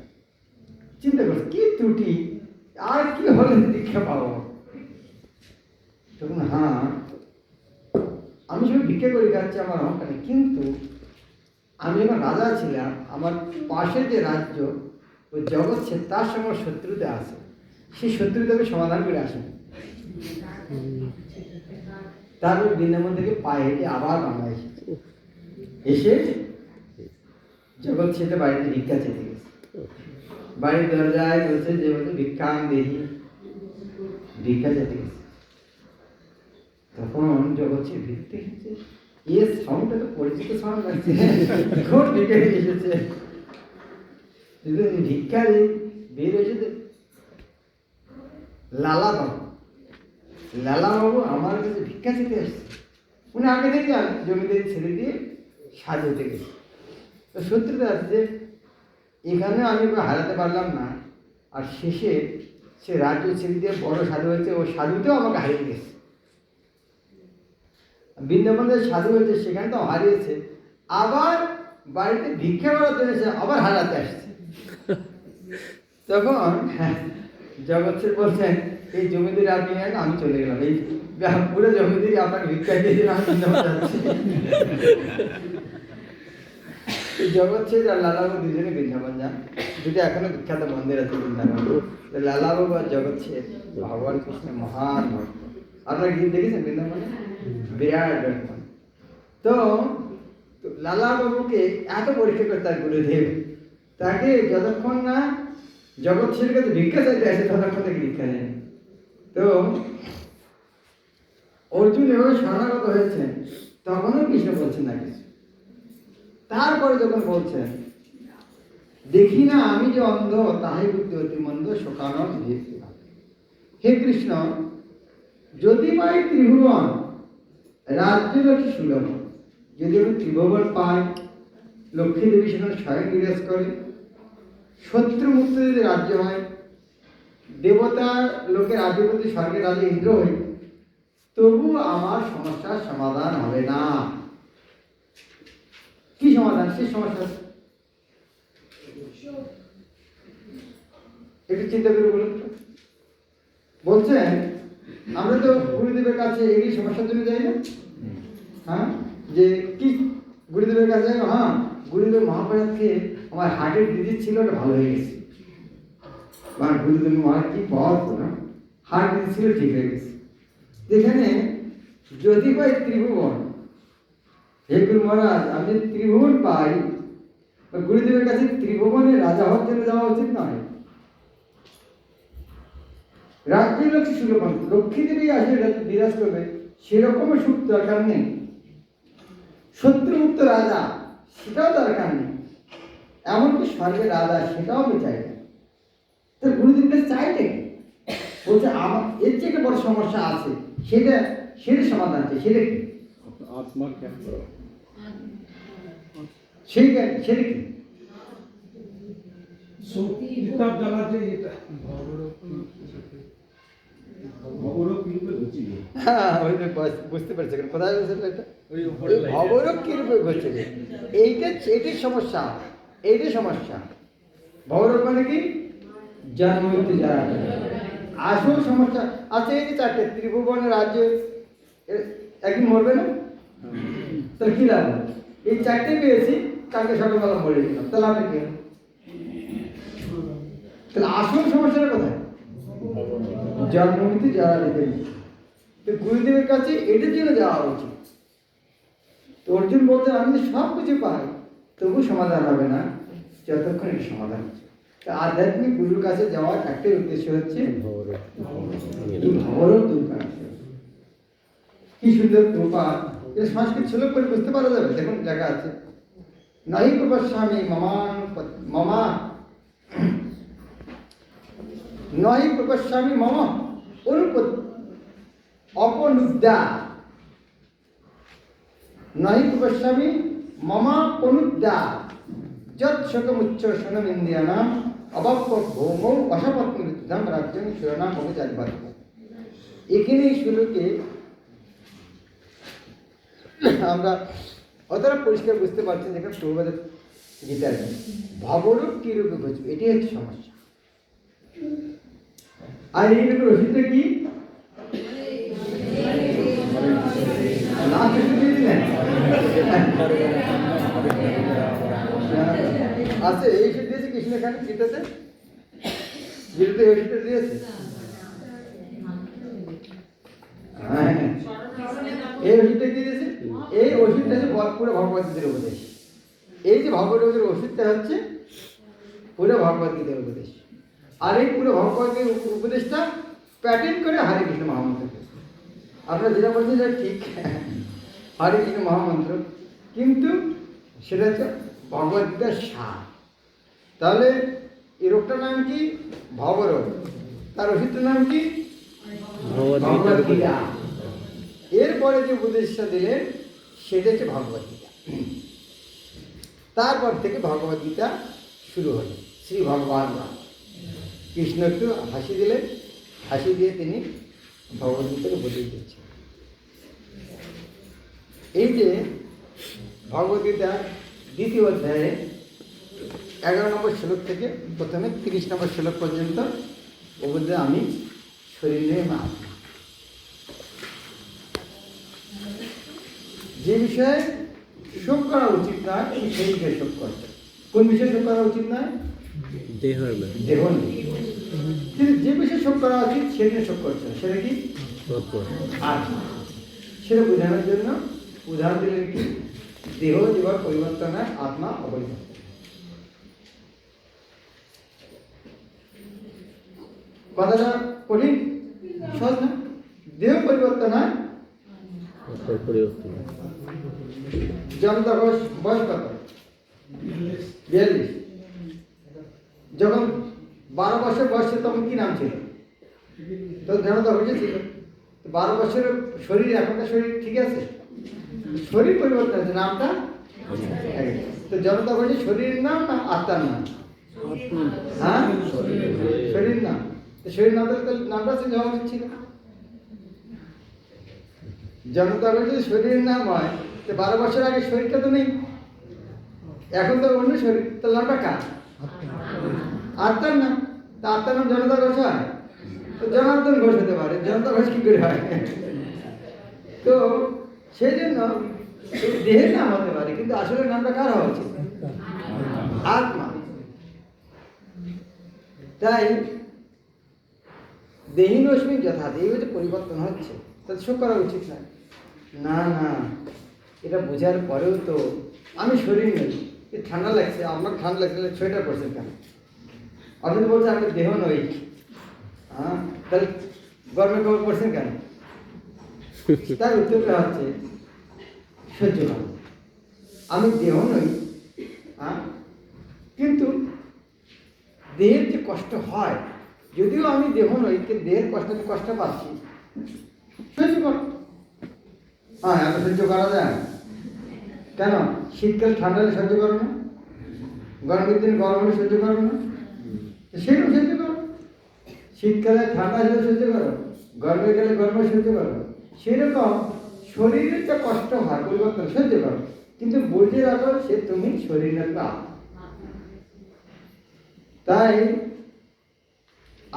চিন্তা করছে কি ত্রুটি, আর কি হলে দীক্ষা পাবো? তখন হ্যাঁ, আমি সব ভিক্ষা করে খাচ্ছি, আমার অহংকার, কিন্তু আমি যখন রাজা ছিলাম আমার পাশে যে রাজ্য ওই জগৎ সে তার সঙ্গে শত্রুতা আছে, সেই শত্রুতাকে সমাধান করে আসেন। তারপর বৃন্দাবন থেকে পায়ে হেঁটে আবার বাংলা এসেছে। এসে জগৎ ছেড়ে বাড়িতে ভিক্ষা চেতে গেছে। বাড়ির দরজায় বলছে যে বলছে ভিক্ষা দেহি, ভিক্ষা চেতে গেছে। তখন জগৎ ছেড়ে ভিক্ষা এসেছে, এ সাউন্ডটা তো পরিচিত সাউন্ড লাগছে, কোন ভিক্ষা এসেছে? ভিক্ষা বের হয়েছে লালা বাবু। লালা বাবু আমার কাছে ভিক্ষা চেতে আসছে। উনি আগে থেকে জমিদারি ছেড়ে দিয়ে সাজতে গেছে। তো সত্যিটা আছে যে এখানে আমি হারাতে পারলাম না, আর শেষে সে রাজ্য ছেড়ে দিয়ে বড় সাধু হয়েছে, ও সাধুতেও আমাকে হারিয়ে গেছে। বৃন্দাবনের সাধু হয়েছে, সেখানে তো হারিয়েছে, আবার বাড়িতে ভিক্ষা করার জন্য সে আবার হারাতে আসছে। তখন জগৎ বলছেন, এই জমিদারি আপনি নেন, আমি চলে গেলাম, এই পুরো জমিদারি আপনাকে ভিক্ষা দিয়ে দিলাম, আমি বৃন্দাবন যাচ্ছি। জগৎ আর লালাবাবু দুজনে বৃন্দাবন যান, দুটো এখনো বিখ্যাত মন্দির আছে বৃন্দাবন। লালাবাবু আর জগৎ ভগবান কৃষ্ণের মহান ভক্ত। আপনারা গিয়ে দেখেছেন বৃন্দাবনে? বিরাট ব্যাপার। তো লালাবাবুকে এত পরীক্ষা করে তার গুরুদেব, তাকে যতক্ষণ না জগৎ ছেড়ে কাছে ভিক্ষা চাইতে আসে ততক্ষণ থেকে ভিক্ষা নেন। তো অর্জুন এভাবে শরণাগত হয়েছেন, তখনও কৃষ্ণ বলছেন না কিছু। তারপরে যখন বলছেন, দেখি না আমি যে অন্ধ, তাহাই বুদ্ধি অতি মন্দ, শোকানন হে কৃষ্ণ, যদি পাই ত্রিভুবন রাজ্য লক্ষ্মী সুলভ, যদি আমি ত্রিভুবন পাই, লক্ষ্মী দেবী সেখানে স্বয়ং বিরাজ করে, শত্রু মুক্ত যদি রাজ্য হয়, দেবতা লোকের আধিপতি স্বর্গের রাজা ইন্দ্র হই, তবু আমার সমস্যার সমাধান হবে না। কি সমাধান? সে সমস্যা একটু চিন্তা করে বলুন। বলছেন, আমরা তো গুরুদেবের কাছে এই সমস্যার জন্য যাই না? হ্যাঁ, যে কি গুরুদেবের কাছে যাই? হ্যাঁ, গুরুদেব মহাপ্রসাদ খেয়ে আমার হার্টের ডিজিজ ছিল, ওটা ভালো হয়ে গেছে। মানে গুরুদেব মহারাজ কি পাওয়ার না, হার্ট ডিজিজ ছিল, ঠিক হয়ে গেছে। এখানে যদি পাই ত্রিভুবন, হে গুরু মহারাজ, আমি ত্রিভুবন পাই, গুরুদেবের কাছে ত্রিভুবনের রাজা হওয়ার জন্য যাওয়া উচিত নয়। রাজ্য লক্ষ্মী সুলভ, লক্ষ্মী দেবী আসে বিরাজ করবে, সেরকম সুখ দরকার নেই। শত্রুমুক্ত রাজা, সেটাও দরকার নেই। এমনকি স্বর্গের রাজা, সেটাও আমি চাই না। তো গুরুদেবের কাছে চাইতে বলছে, আমার এর চেয়ে একটা বড় সমস্যা আছে, সেটা সমাধান চাই। সেটা কি? আত্মার জ্ঞান করো। সেই জ্ঞান, সেটা কি? কিতাব জানা যে এটা ভগরূপ কি রূপে ঘটেছিল। হ্যাঁ, ওই যে বুঝতে পারছি কোথায় বলছিল এটা, ভগরূপ কি রূপে ঘটেছিল, এইটাই সমস্যা, এইটাই সমস্যা। ভগরূপ মানে কি? জন্ম মৃত্যু যারা, আসল সমস্যা আছে এই যে চারটে। ত্রিভুবনের রাজ্যে একদিন মরবে না, তাহলে কি লাভ? এই চারটে পেয়েছি, কালকে সকালবেলা মরে গেলাম, তাহলে আপনি কি? তাহলে আসল সমস্যাটা কোথায়? জন্ম মৃত্যু যারা দিতে। তো গুরুদেবের কাছে এটার জন্য যাওয়া উচিত। তো অর্জুন বলতে, আমি সব কিছু পাই, তবু সমাধান হবে না যতক্ষণ এর সমাধান হচ্ছে। তো আধ্যাত্মিক গুরুর কাছে যাওয়ার একটাই উদ্দেশ্য হচ্ছে ভগবত দূর করা। কি সুন্দর কৃপা! এটা সংস্কৃত শ্লোক করে বুঝতে পারা যাবে। দেখুন লেখা আছে, নাই প্রপস্যামি মমা নই প্রপস্যামি মম অপনুদ্যা, নই প্রপস্যামি মম পনুদ্যা যৎ শোকমুচ্চ শোনমিন্দিয়ানাম অবাপ্য ভৌমৌ অসপত্নৃদ্ধম রাজ্যং শিরোনাম অভিযানবাদ। এখানে এই শ্লোকে আমরা অতটা পরিষ্কার বুঝতে পারছি, যেখানে প্রভুপাদের গীতার ভবরূপ কি রূপে ঘটবে, এটাই হচ্ছে সমস্যা। আর এই রূপে রসিদটা কি? আছে এই ওষুধ দিয়েছে কৃষ্ণ এখানে গীতাতে, গীতাতে এই ওষুধটা দিয়েছে। হ্যাঁ, এই ওষুধটা কি দিয়েছে? এই ওষুধটা হচ্ছে পুরো ভগবদ্গীতার উপদেশ। এই যে ভগবদ্গীতার ওষুধটা হচ্ছে পুরো ভগবদ্গীতার উপদেশ। আর এই পুরো ভগবদ্গীতার উপদেশটা প্যাটার্ন করে হরে কৃষ্ণ মহামন্ত্র। আপনারা যেটা বলছেন যে ঠিক, হরে কৃষ্ণ মহামন্ত্র, কিন্তু সেটা হচ্ছে ভগবদ্গীতার সার। তাহলে এই রোগটার নাম কি? ভবরোগ। তার ওষুধটার নাম কি? ভগবদ্গীতা। এরপরে যে উপদেশটা দিলেন সেটা হচ্ছে ভগবদ্গীতা। তারপর থেকে ভগবদ্গীতা শুরু হলো। শ্রী ভগবান কৃষ্ণ একটু হাসি দিলেন, হাসি দিয়ে তিনি ভগবদ্গীতাকে বুঝিয়ে দিচ্ছেন। এই যে ভগবদ্গীতা দ্বিতীয় অধ্যায়ে 11 নম্বর শ্লোক থেকে প্রথমে 30 নম্বর শ্লোক পর্যন্ত ও বলতে আমি শরীরে মা আত্মা। যে বিষয়ে শোক করা উচিত নয় সেই বিষয়ে শোক করছে। কোন বিষয়ে শোক করা উচিত নয়? দেহের না, দেহ নেই। কিন্তু যে বিষয়ে শোক করা উচিত সেটা শোক করছে, সেটা কি? আত্মা। সেটা বোঝানোর জন্য উদাহরণ দিলেন কি, দেহ জীবন পরিবর্তন হয়, আত্মা অপরিবর্তন। কথাটা কঠিন, সহজ না? দেহ পরিবর্তন হয়, পরিবর্তন। জনতা ঘোষ বয়স কত? 42। যখন 12 বছর বয়সে তখন কি নাম ছিল? তো জনতা ঘোষে ছিল। 12 বছরের শরীর, এখনকার শরীর ঠিক আছে? শরীর পরিবর্তন আছে, নামটা এক। তো জনতা ঘোষে শরীরের নাম না আত্মার নাম? হ্যাঁ, শরীর নাম। তো শরীর নাম তাহলে নামটা চেঞ্জ হওয়া উচিত ছিল। জনতা ঘোষ যদি শরীরের নাম হয়, তো 12 বছর আগে শরীরটা তো নেই, এখন তো অন্য শরীর, তার নামটা কার? আত্মার নাম। তা আত্মার নাম জনতা ঘোষ হয়? তো জনার্দন ঘোষ হতে পারে, জনতা ঘোষ কি করে হয়? তো সেই জন্য দেহের নাম হতে পারে, কিন্তু আসলে নামটা কার হওয়া উচিত? আত্মা। তাই দেহিনস্মি যথা, দেহ যে পরিবর্তন হচ্ছে তাতে শোক করা উচিত নয়। না না, এটা বোঝার পরেও তো আমি শরীর নই, ঠান্ডা লাগছে, আমার ঠান্ডা লাগছে, সোয়েটার পরছেন কেন? আপনি তো বলছেন আমি দেহ নই, হ্যাঁ, তাহলে গরমের কাপড় পরছেন কেন? তার উত্তরটা হচ্ছে সহ্য করা। আমি দেহ নই, হ্যাঁ, কিন্তু দেহের যে কষ্ট হয়, যদিও আমি দেহ নই, কিন্তু দেহের কষ্ট পাচ্ছি, সহ্য করো। হ্যাঁ, এত সহ্য করা যায় কেন? শীতকাল ঠান্ডা হলে সহ্য করো না, গরমের দিন গরম হলে সহ্য করো না, সেরকম সহ্য করো। শীতকালে ঠান্ডা হলে সহ্য করো, গরমে গেলে গরমে সহ্য করো। সেরকম শরীরের যে কষ্ট হয় পরিবর্তন সহ্য করো, কিন্তু বুঝে রাখো সে তুমি শরীরের না। তাই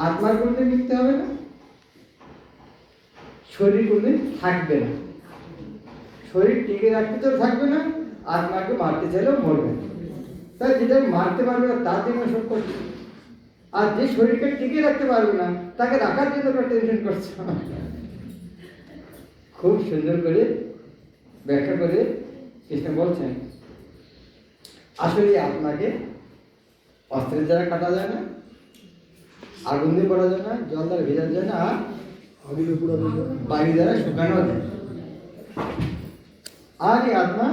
আত্মার কোনদিন মিথ্যে হবে না, শরীর কোনদিন থাকবে না। শরীর টিকে রাখতে তো থাকবে না, আত্মাকে মারতে চাইলেও মরবে না। তাই যেটা মারতে পারবে না তার জন্য শোক করছে, আর যে শরীরকে টিকে রাখতে পারবে না তাকে রাখার জন্য টেনশন করছে। খুব সুন্দর করে ব্যাখ্যা করে কৃষ্ণ বলছেন, আসলে আত্মাকে অস্ত্রের দ্বারা কাটা যায় না, আগুন দিয়ে পড়া যায় না, জল দ্বারা ভেজা যায় না, আর আগুনে পোড়ানো যায়, বায়ু দ্বারা শুকানো যায়। আর এই আত্মা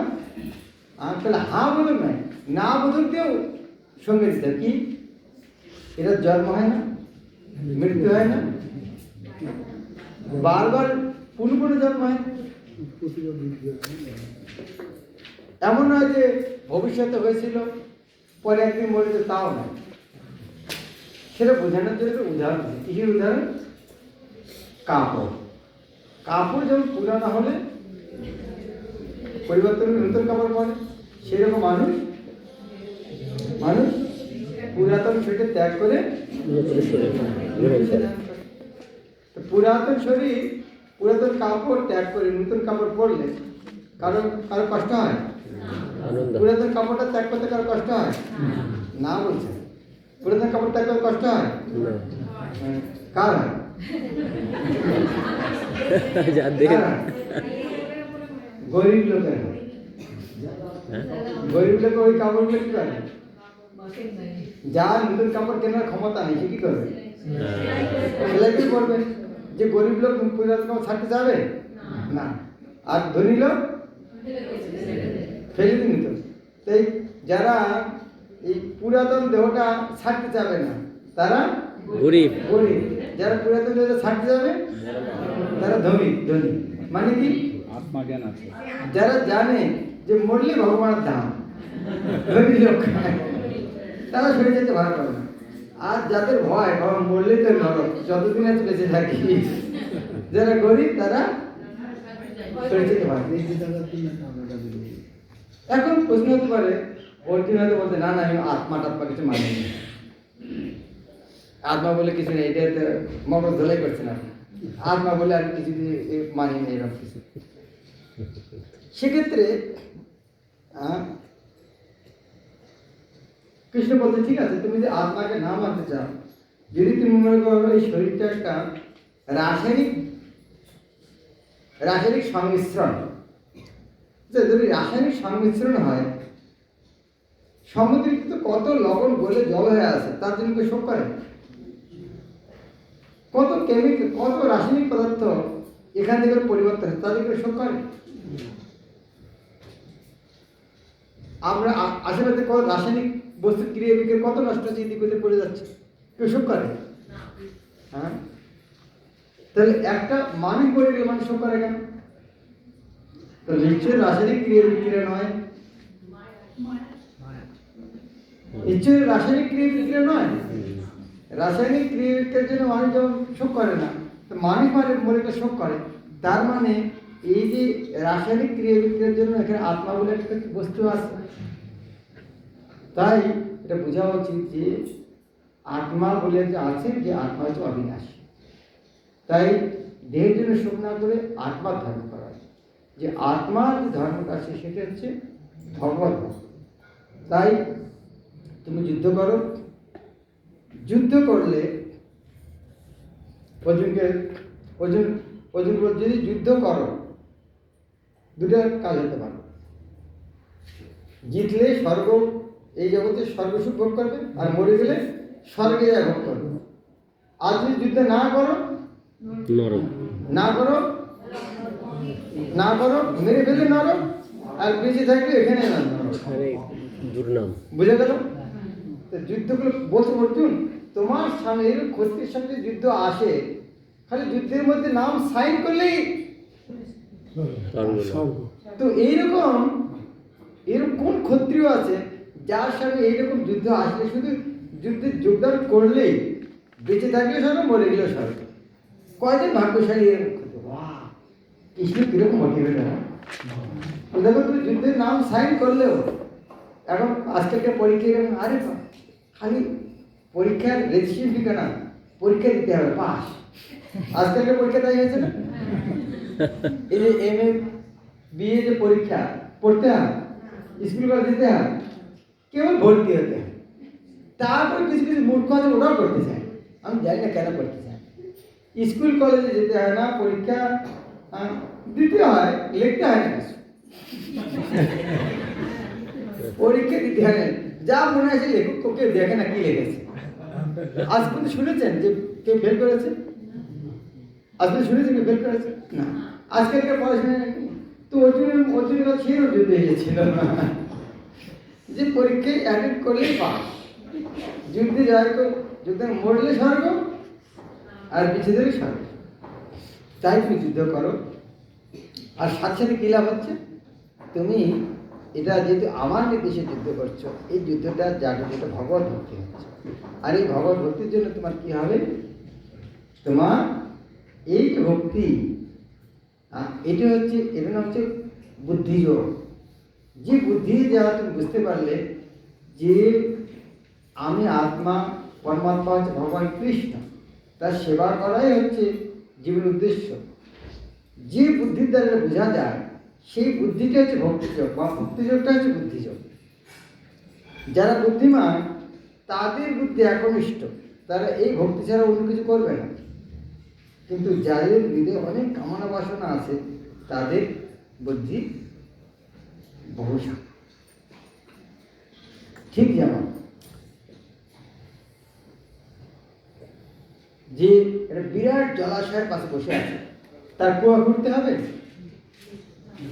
তাহলে হ্যাঁ বলুন নাই, না বদলতেও সঙ্গে দিতে কি, এটা জন্ম হয় না, মৃত্যু হয় না, বারবার পুনঃ জন্ম হয়। এমন নয় যে ভবিষ্যতে হয়েছিল পরে একদিন মরেছে, তাও নয়। সেটা বোঝানোর জন্য উদাহরণ, কিসের উদাহরণ? কাপড়। কাপড় যেমন পুরানো হলে পরিবর্তন নতুন কাপড় পরে, সেরকম মানুষ পুরাতন শরীর ত্যাগ করে পুরাতন শরীর, পুরাতন কাপড় ত্যাগ করে নতুন কাপড় পরলে কারো কষ্ট হয়? পুরাতন কাপড়টা ত্যাগ করতে কারো কষ্ট হয় না? বলছে পুরাতন কাপড় ত্যাগ করতে কষ্ট হয় কার হয়? গরিব লোকের। গরিব লোক ওই কাপড়গুলো কি করে? যার নতুন কাপড় কেনার ক্ষমতা নেই সে কি করবে? সেলাই কি করবে? যে গরিব লোক পুরাতন কাপড় ছাড়তে যাবে না, আর ধনী লোক ফেলে দিন নিত। তাই যারা এই পুরাতন দেহটা ছাড়তে যাবে না তারা গরিব, যারা পুরাতন দেহটা ছাড়তে যাবে তারা ধনী। মানে কি? আত্মজ্ঞান আছে। যারা জানে যে মরলে ভগবানের ধাম, ধনী লোক তারা সরে যেতে ভালো পারে না। আর যাদের ভয় বাবা মরলে তো নরক, যতদিন আছে বেঁচে থাকি, যারা গরিব তারা পরিচিত হয়। এখন প্রশ্ন হতে পারে অর্জুন হয়তো বলতে না না আমি আত্মা টাত্মা কিছু মানি না, আত্মা বলে কিছু নেই, এটা তো মগজ ধলাই করছে না, আত্মা বলে আর কিছু মানি না এরকম কিছু। সেক্ষেত্রে কৃষ্ণ বলতে ঠিক আছে তুমি যে আত্মাকে না মানতে চাও, যদি তুমি মনে করো এই শরীরটা একটা রাসায়নিক সংমিশ্রণ, যদি রাসায়নিক সংমিশ্রণ হয়, সমুদ্রে তো কত লবণ গলে জল হয়ে আছে, তার জন্য কেউ শোক করে? কত কেমিক্যাল, কত রাসায়নিক পদার্থ এখান থেকে পরিবর্তন হয়, তাদের কেউ শোক করে? আমরা আশেপাশে কত রাসায়নিক বস্তু ক্রিয়া বিক্রিয়া কত নষ্ট হচ্ছে, এদিক ওদিক পড়ে যাচ্ছে, কেউ শোক করে? হ্যাঁ, তাহলে একটা মানুষ পড়ে গেলে মানুষ শোক করে কেন? তো নিশ্চয়ই রাসায়নিক ক্রিয়া বিক্রিয়া নয়, নিশ্চয়ই রাসায়নিক ক্রিয়া বিক্রিয়া নয়। রাসায়নিক ক্রিয়া বিক্রিয়ার জন্য মানুষ যেমন শোক করে না, তো মানুষ মরে গেলে শোক করে। তার মানে এই যে রাসায়নিক ক্রিয়া বিক্রিয়ার জন্য এখানে আত্মা বলে একটা বস্তু আছে। তাই এটা বোঝা উচিত যে আত্মা বলে যে আছে, যে আত্মা হচ্ছে অবিনাশী। তাই দেহের জন্য শোক না করে আত্মার ধর্ম করা, যে আত্মার যে ধর্মটা আছে সেটা হচ্ছে ভগবত ভক্তি। তাই তুমি যুদ্ধ করো, যুদ্ধ করলে অর্জুন যদি যুদ্ধ করো দুটা কাজ হতে পারে, জিতলে স্বর্গ, এই জগতে স্বর্গসুখ ভোগ করবে, আর মরে গেলে স্বর্গে যা ভোগ করবে। আর যদি যুদ্ধ না করো, মেরে ফেলে নরক, আর বেঁচে থাকলে এখানে নরক। বুঝে গেল? যুদ্ধগুলো বলতে অর্জুন, তোমার সামনে এরকম ক্ষত্রিয়ের সঙ্গে যুদ্ধ আসে, খালি যুদ্ধের মধ্যে নাম সাইন করলেই তো এইরকম কোন ক্ষত্রিয় আছে যার সঙ্গে এইরকম যুদ্ধ আসলে শুধু যুদ্ধে যোগদান করলেই বেঁচে থাকলে স্বর্গ, মরে গেল স্বর্গ? কয়জন ভাগ্যশালী এরকম? কৃষ্ণ কিরকম মোটিভেট হয় দেখো, তুমি যুদ্ধের নাম সাইন করলেও এখন আজকালকার পরীক্ষা এরকম, আরে খালি পরীক্ষার রেজিস্ট্রেশন না, পরীক্ষা দিতে হবে পাস। আজকালকার পরীক্ষা তাই হয়েছে না, এই যে MA BA যে পরীক্ষা পড়তে হয়, স্কুল কলেজ দিতে হয়, কেবল ভর্তি হতে হয়। তারপর কিছু কিছু মূর্খ আছে ওটাও করতে চায়, আমি জানি না কেন করতে চায়। স্কুল কলেজে যেতে হয় না, পরীক্ষা দিতে হয়, লিখতে হয় না কিছু, পরীক্ষা দিতে হয় না, যা মনে আছে লেখক, কেউ দেখে না কি লিখেছে। আজ পর্যন্ত শুনেছেন যে কেউ ফেল করেছে? আজ পর্যন্ত শুনেছেন কেউ ফেল করেছে? না। আজকালকার পড়াশোনা তো অর্জুনের সেও যুদ্ধে এসেছিল না, যে পরীক্ষায় অ্যাটেন্ড করলেই পাস, যুদ্ধে জয় করে, যুদ্ধে মরলে স্বর্গ, আর পিছিয়ে দিলে স্বর্গ। তাই তুমি যুদ্ধ করো। আর সাথে সাথে কী লাভ হচ্ছে, তুমি এটা যেহেতু আমার নির্দেশে যুদ্ধ করছো, এই যুদ্ধটা জাগৃত, এটা ভগবত ভক্তি হচ্ছে। আর এই ভগবত ভক্তির জন্য তোমার কি হবে, তোমার এই যে ভক্তি, এটা হচ্ছে বুদ্ধিযোগ। যে বুদ্ধি দ্বারা তুমি বুঝতে পারলে যে আমি আত্মা, পরমাত্মা হচ্ছে ভগবান কৃষ্ণ, তার সেবা করাই হচ্ছে জীবন উদ্দেশ্য। যে বুদ্ধির দ্বারা বোঝা যায়, সেই বুদ্ধিটা হচ্ছে ভক্তিযোগ, বা ভক্তিযোগটা হচ্ছে বুদ্ধিযোগ। যারা বুদ্ধিমান তাদের বুদ্ধি একনিষ্ঠ, তারা এই ভক্তি ছাড়া অন্য কিছু করবে না। কিন্তু যাদের হৃদয়ে অনেক কামনা বাসনা আছে, তাদের বুদ্ধি বহুশা। ঠিক যেমন যে একটা বিরাট জলাশয়ের পাশে বসে আছে, তার কুয়া করতে হবে।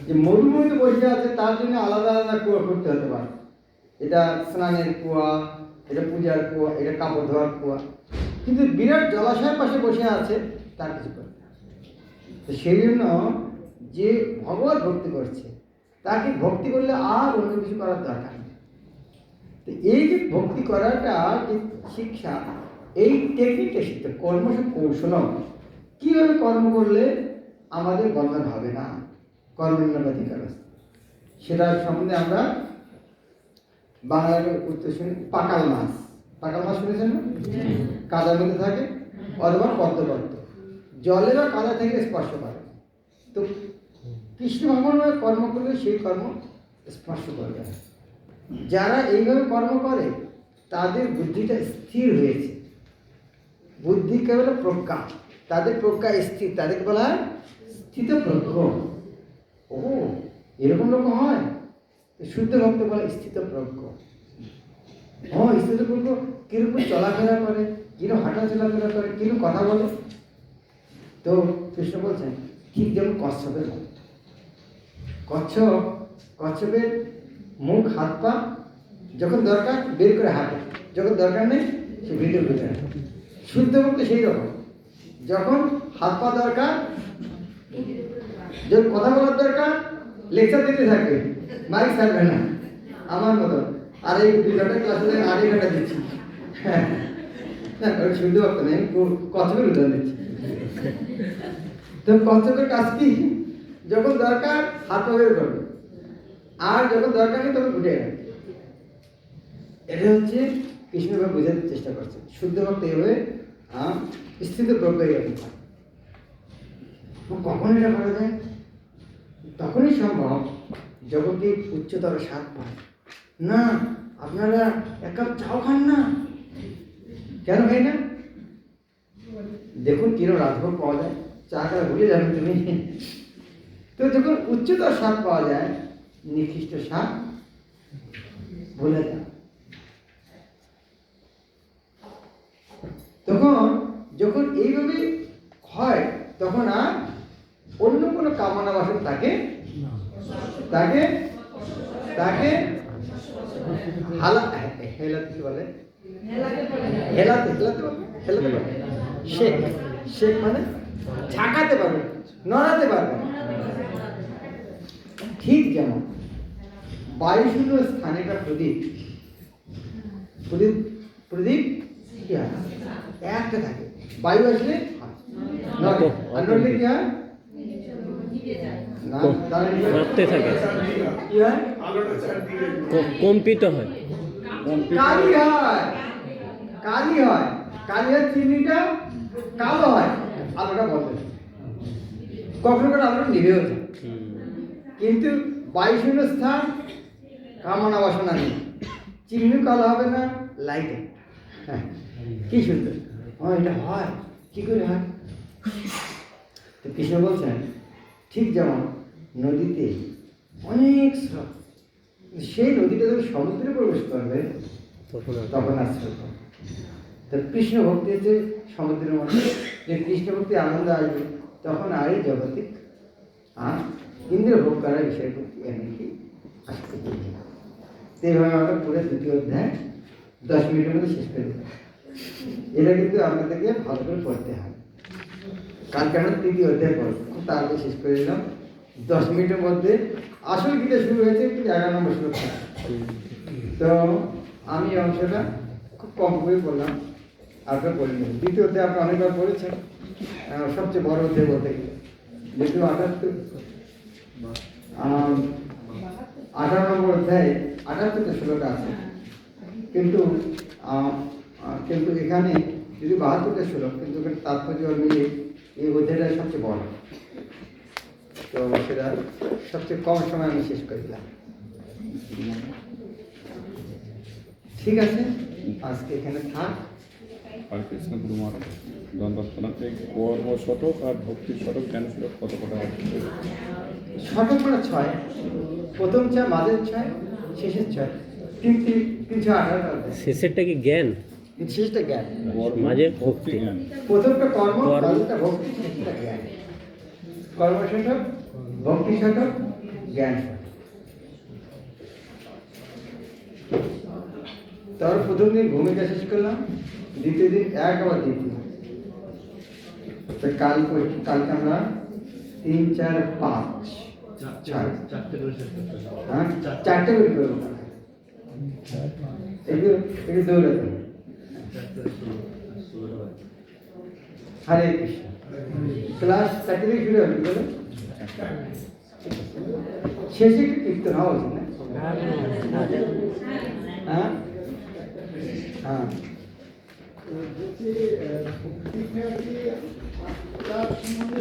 যে মরুভূমিতে বসে আছে তার জন্য আলাদা আলাদা কুয়া করতে হতে পারে, এটা স্নানের কুয়া, এটা পূজার কুয়া, এটা কাপড় ধোয়ার কুয়া। কিন্তু বিরাট জলাশয়ের পাশে বসে আছে, তার কিছু করতে হবে। তো সেই জন্য যে ভগবত ভক্তি করছে, তাকে ভক্তি করলে আর অন্য কিছু করার দরকার নেই। তো এই যে ভক্তি করাটা যে শিক্ষা, এই টেকনিকটা শিখতে কর্ম কৌশলম, কীভাবে কর্ম করলে আমাদের বন্ধন হবে না, কর্মেন্দ্রবাধিকার, সেটা সম্বন্ধে আমরা বাংলার উত্তর শুনি। পাকাল মাছ, পাকাল মাছ শুনেছেন না? কাদার মধ্যে থাকে অথবা পদ্মপদ্ম, জলে বা কাদা থেকে স্পর্শ করে। তো কৃষ্ণ ভগবান কর্ম করলে সেই কর্ম স্পর্শ করবে না। যারা এইভাবে কর্ম করে তাদের বুদ্ধিটা স্থির হয়েছে। বুদ্ধি কেবল প্রজ্ঞা, তাদের প্রজ্ঞা স্থির, তাদেরকে বলা হয় স্থিত প্রজ্ঞ। ও এরকম রকম হয়, শুদ্ধ ভক্ত বলে স্থিত প্রজ্ঞ। স্থিত প্রজ্ঞ কিরকম চলাফেরা করে, কিরকম হাঁটা চলাফেরা করে, কিরকম কথা বলে। তো কৃষ্ণ বলছেন ঠিক যেমন কচ্ছপের মতো। কচ্ছপের মুখ হাত পা যখন দরকার বের করে হাঁটে, যখন দরকার নেই সে ভিতরে ভিতরে। শুদ্ধ ভক্ত সেই রকম, যখন হাত পা দরকার, যখন কথা বলার দরকার লেকচার দিতে থাকবে, মাইক ছাড়বে না। আমার মতো আর এই 2 ঘন্টা ক্লাসে 8 ঘন্টা দিচ্ছি। হ্যাঁ, শুদ্ধ ভক্ত নেই, কচ্ছপের উদাহরণ দিচ্ছি। তো কচ্ছপের কাজ কি? যখন দরকার হাত পা বের করবে, আর যখন দরকার নেই তখন উঠে যাবে। এটা হচ্ছে কৃষ্ণভাবে বোঝাতে চেষ্টা করছে। শুদ্ধ ভক্ত এভাবে স্থিত প্রজ্ঞ এরকম। কখন এটা করা যায়? তখনই সম্ভব যখন কি উচ্চতর স্বাদ পায়। না, আপনারা 1 কাপ চাও খান না, কেন খাই না? দেখুন কিরকম রাজভোগ পাওয়া যায়, চা খাওয়া ভুলে যাবেন তুমি। তো যখন উচ্চতর স্বাদ পাওয়া যায়, নিকৃষ্ট স্বাদ ভুলে যায়। তখন যখন এইভাবে হয়, তখন আর অন্য কোনো কামনা বাসনা তাকে হেলাতে বলে, হেলাতে বলে শেখ মানে ঝাঁকাতে পারবে, নড়াতে পারবে। ঠিক যেমন বায়ুশূন্য স্থানে একটা প্রদীপ কি হয়, একটা থাকে, বায়ু আসলে নড়ে, আর নড়লে কি হয়? কাঁপতে থাকে, কি হয়? কম্পিত হয়। কালি হয়, চিনিটা কালো হয়, আলোটা বদলে, কখনো কখনো আলোটা নিভেও যায়। কিন্তু বায়ুশূন্য স্থান, কামনা বাসনা নেই, চিহ্ন কালো হবে না, লাইট। হ্যাঁ, কি সুন্দর। এটা হয়, কি করে হয়? তো কৃষ্ণ বলছেন ঠিক যেমন নদীতে অনেক স্রোত, সেই নদীটা যখন সমুদ্রে প্রবেশ করবে তখন আর স্রোত। তো কৃষ্ণ ভক্তি হচ্ছে সমুদ্রের মধ্যে, যে কৃষ্ণ ভক্তি আনন্দ আসবে তখন আর এই জগতিক ইন্দ্রিয় ভোগ করার বিষয় প্রতি এমনকি আসতে পারবে না। এইভাবে আমরা পুরো 2য় অধ্যায় 10 মিনিটের মধ্যে শেষ করে দেবো। এটা কিন্তু আপনাদেরকে ভালো করে পড়তে হয়। কালকে আমরা 3য় অধ্যায় পড়বো, খুব তাড়াতাড়ি শেষ করে দিলাম 10 মিনিটের মধ্যে। আসল গীতা শুরু হয়েছে কিন্তু 11 নম্বর শ্লোক। তো আমি এই অংশটা খুব কম করে বললাম, আপনারা পড়ে নেবেন। 2য় অধ্যায় আপনি অনেকবার পড়েছেন, সবচেয়ে বড় অধ্যায় বলতে গেলে, যেহেতু 18 নম্বর অধ্যায়ে 78টা শ্লোকটা আছে, কিন্তু এখানে যদি 72টা শ্লোক, কিন্তু তাৎপর্য মিলে এই অধ্যায়টা সবচেয়ে বড়। তো সেটা সবচেয়ে কম সময় আমি শেষ করে দিলাম। ঠিক আছে, আজকে এখানে থাক। আর কৃষ্ণ গুরু মহারাজ দ্বন্দ্ব কর্ম শতক আর ভক্তি শতক, জ্ঞান শতক কত কটা হবে? শতক মানে 6, প্রথম 6, মাঝের 6, শেষের 6, 318। শেষেরটা কি জ্ঞান, শেষটা জ্ঞান, মাঝে ভক্তি। জ্ঞান। প্রথমটা কর্ম, মাঝেরটা ভক্তি, শেষটা জ্ঞান। কর্ম শতক, ভক্তি শতক, জ্ঞান শতক। তারপর প্রথম দিন ভূমিকা শেষ করলাম, দ্বিতীয় দিন আবার দ্বিতীয়। তো কালকে আমরা 3, 4, 5, 6 4টে করে করবো। এগুলো এগুলো দৌলত হরে কৃষ্ণ ক্লাস 30 থেকে শুরু হবে বলো শেষে একটু কীর্তন হওয়া উচিত না হ্যাঁ হ্যাঁ তার সম্বন্ধে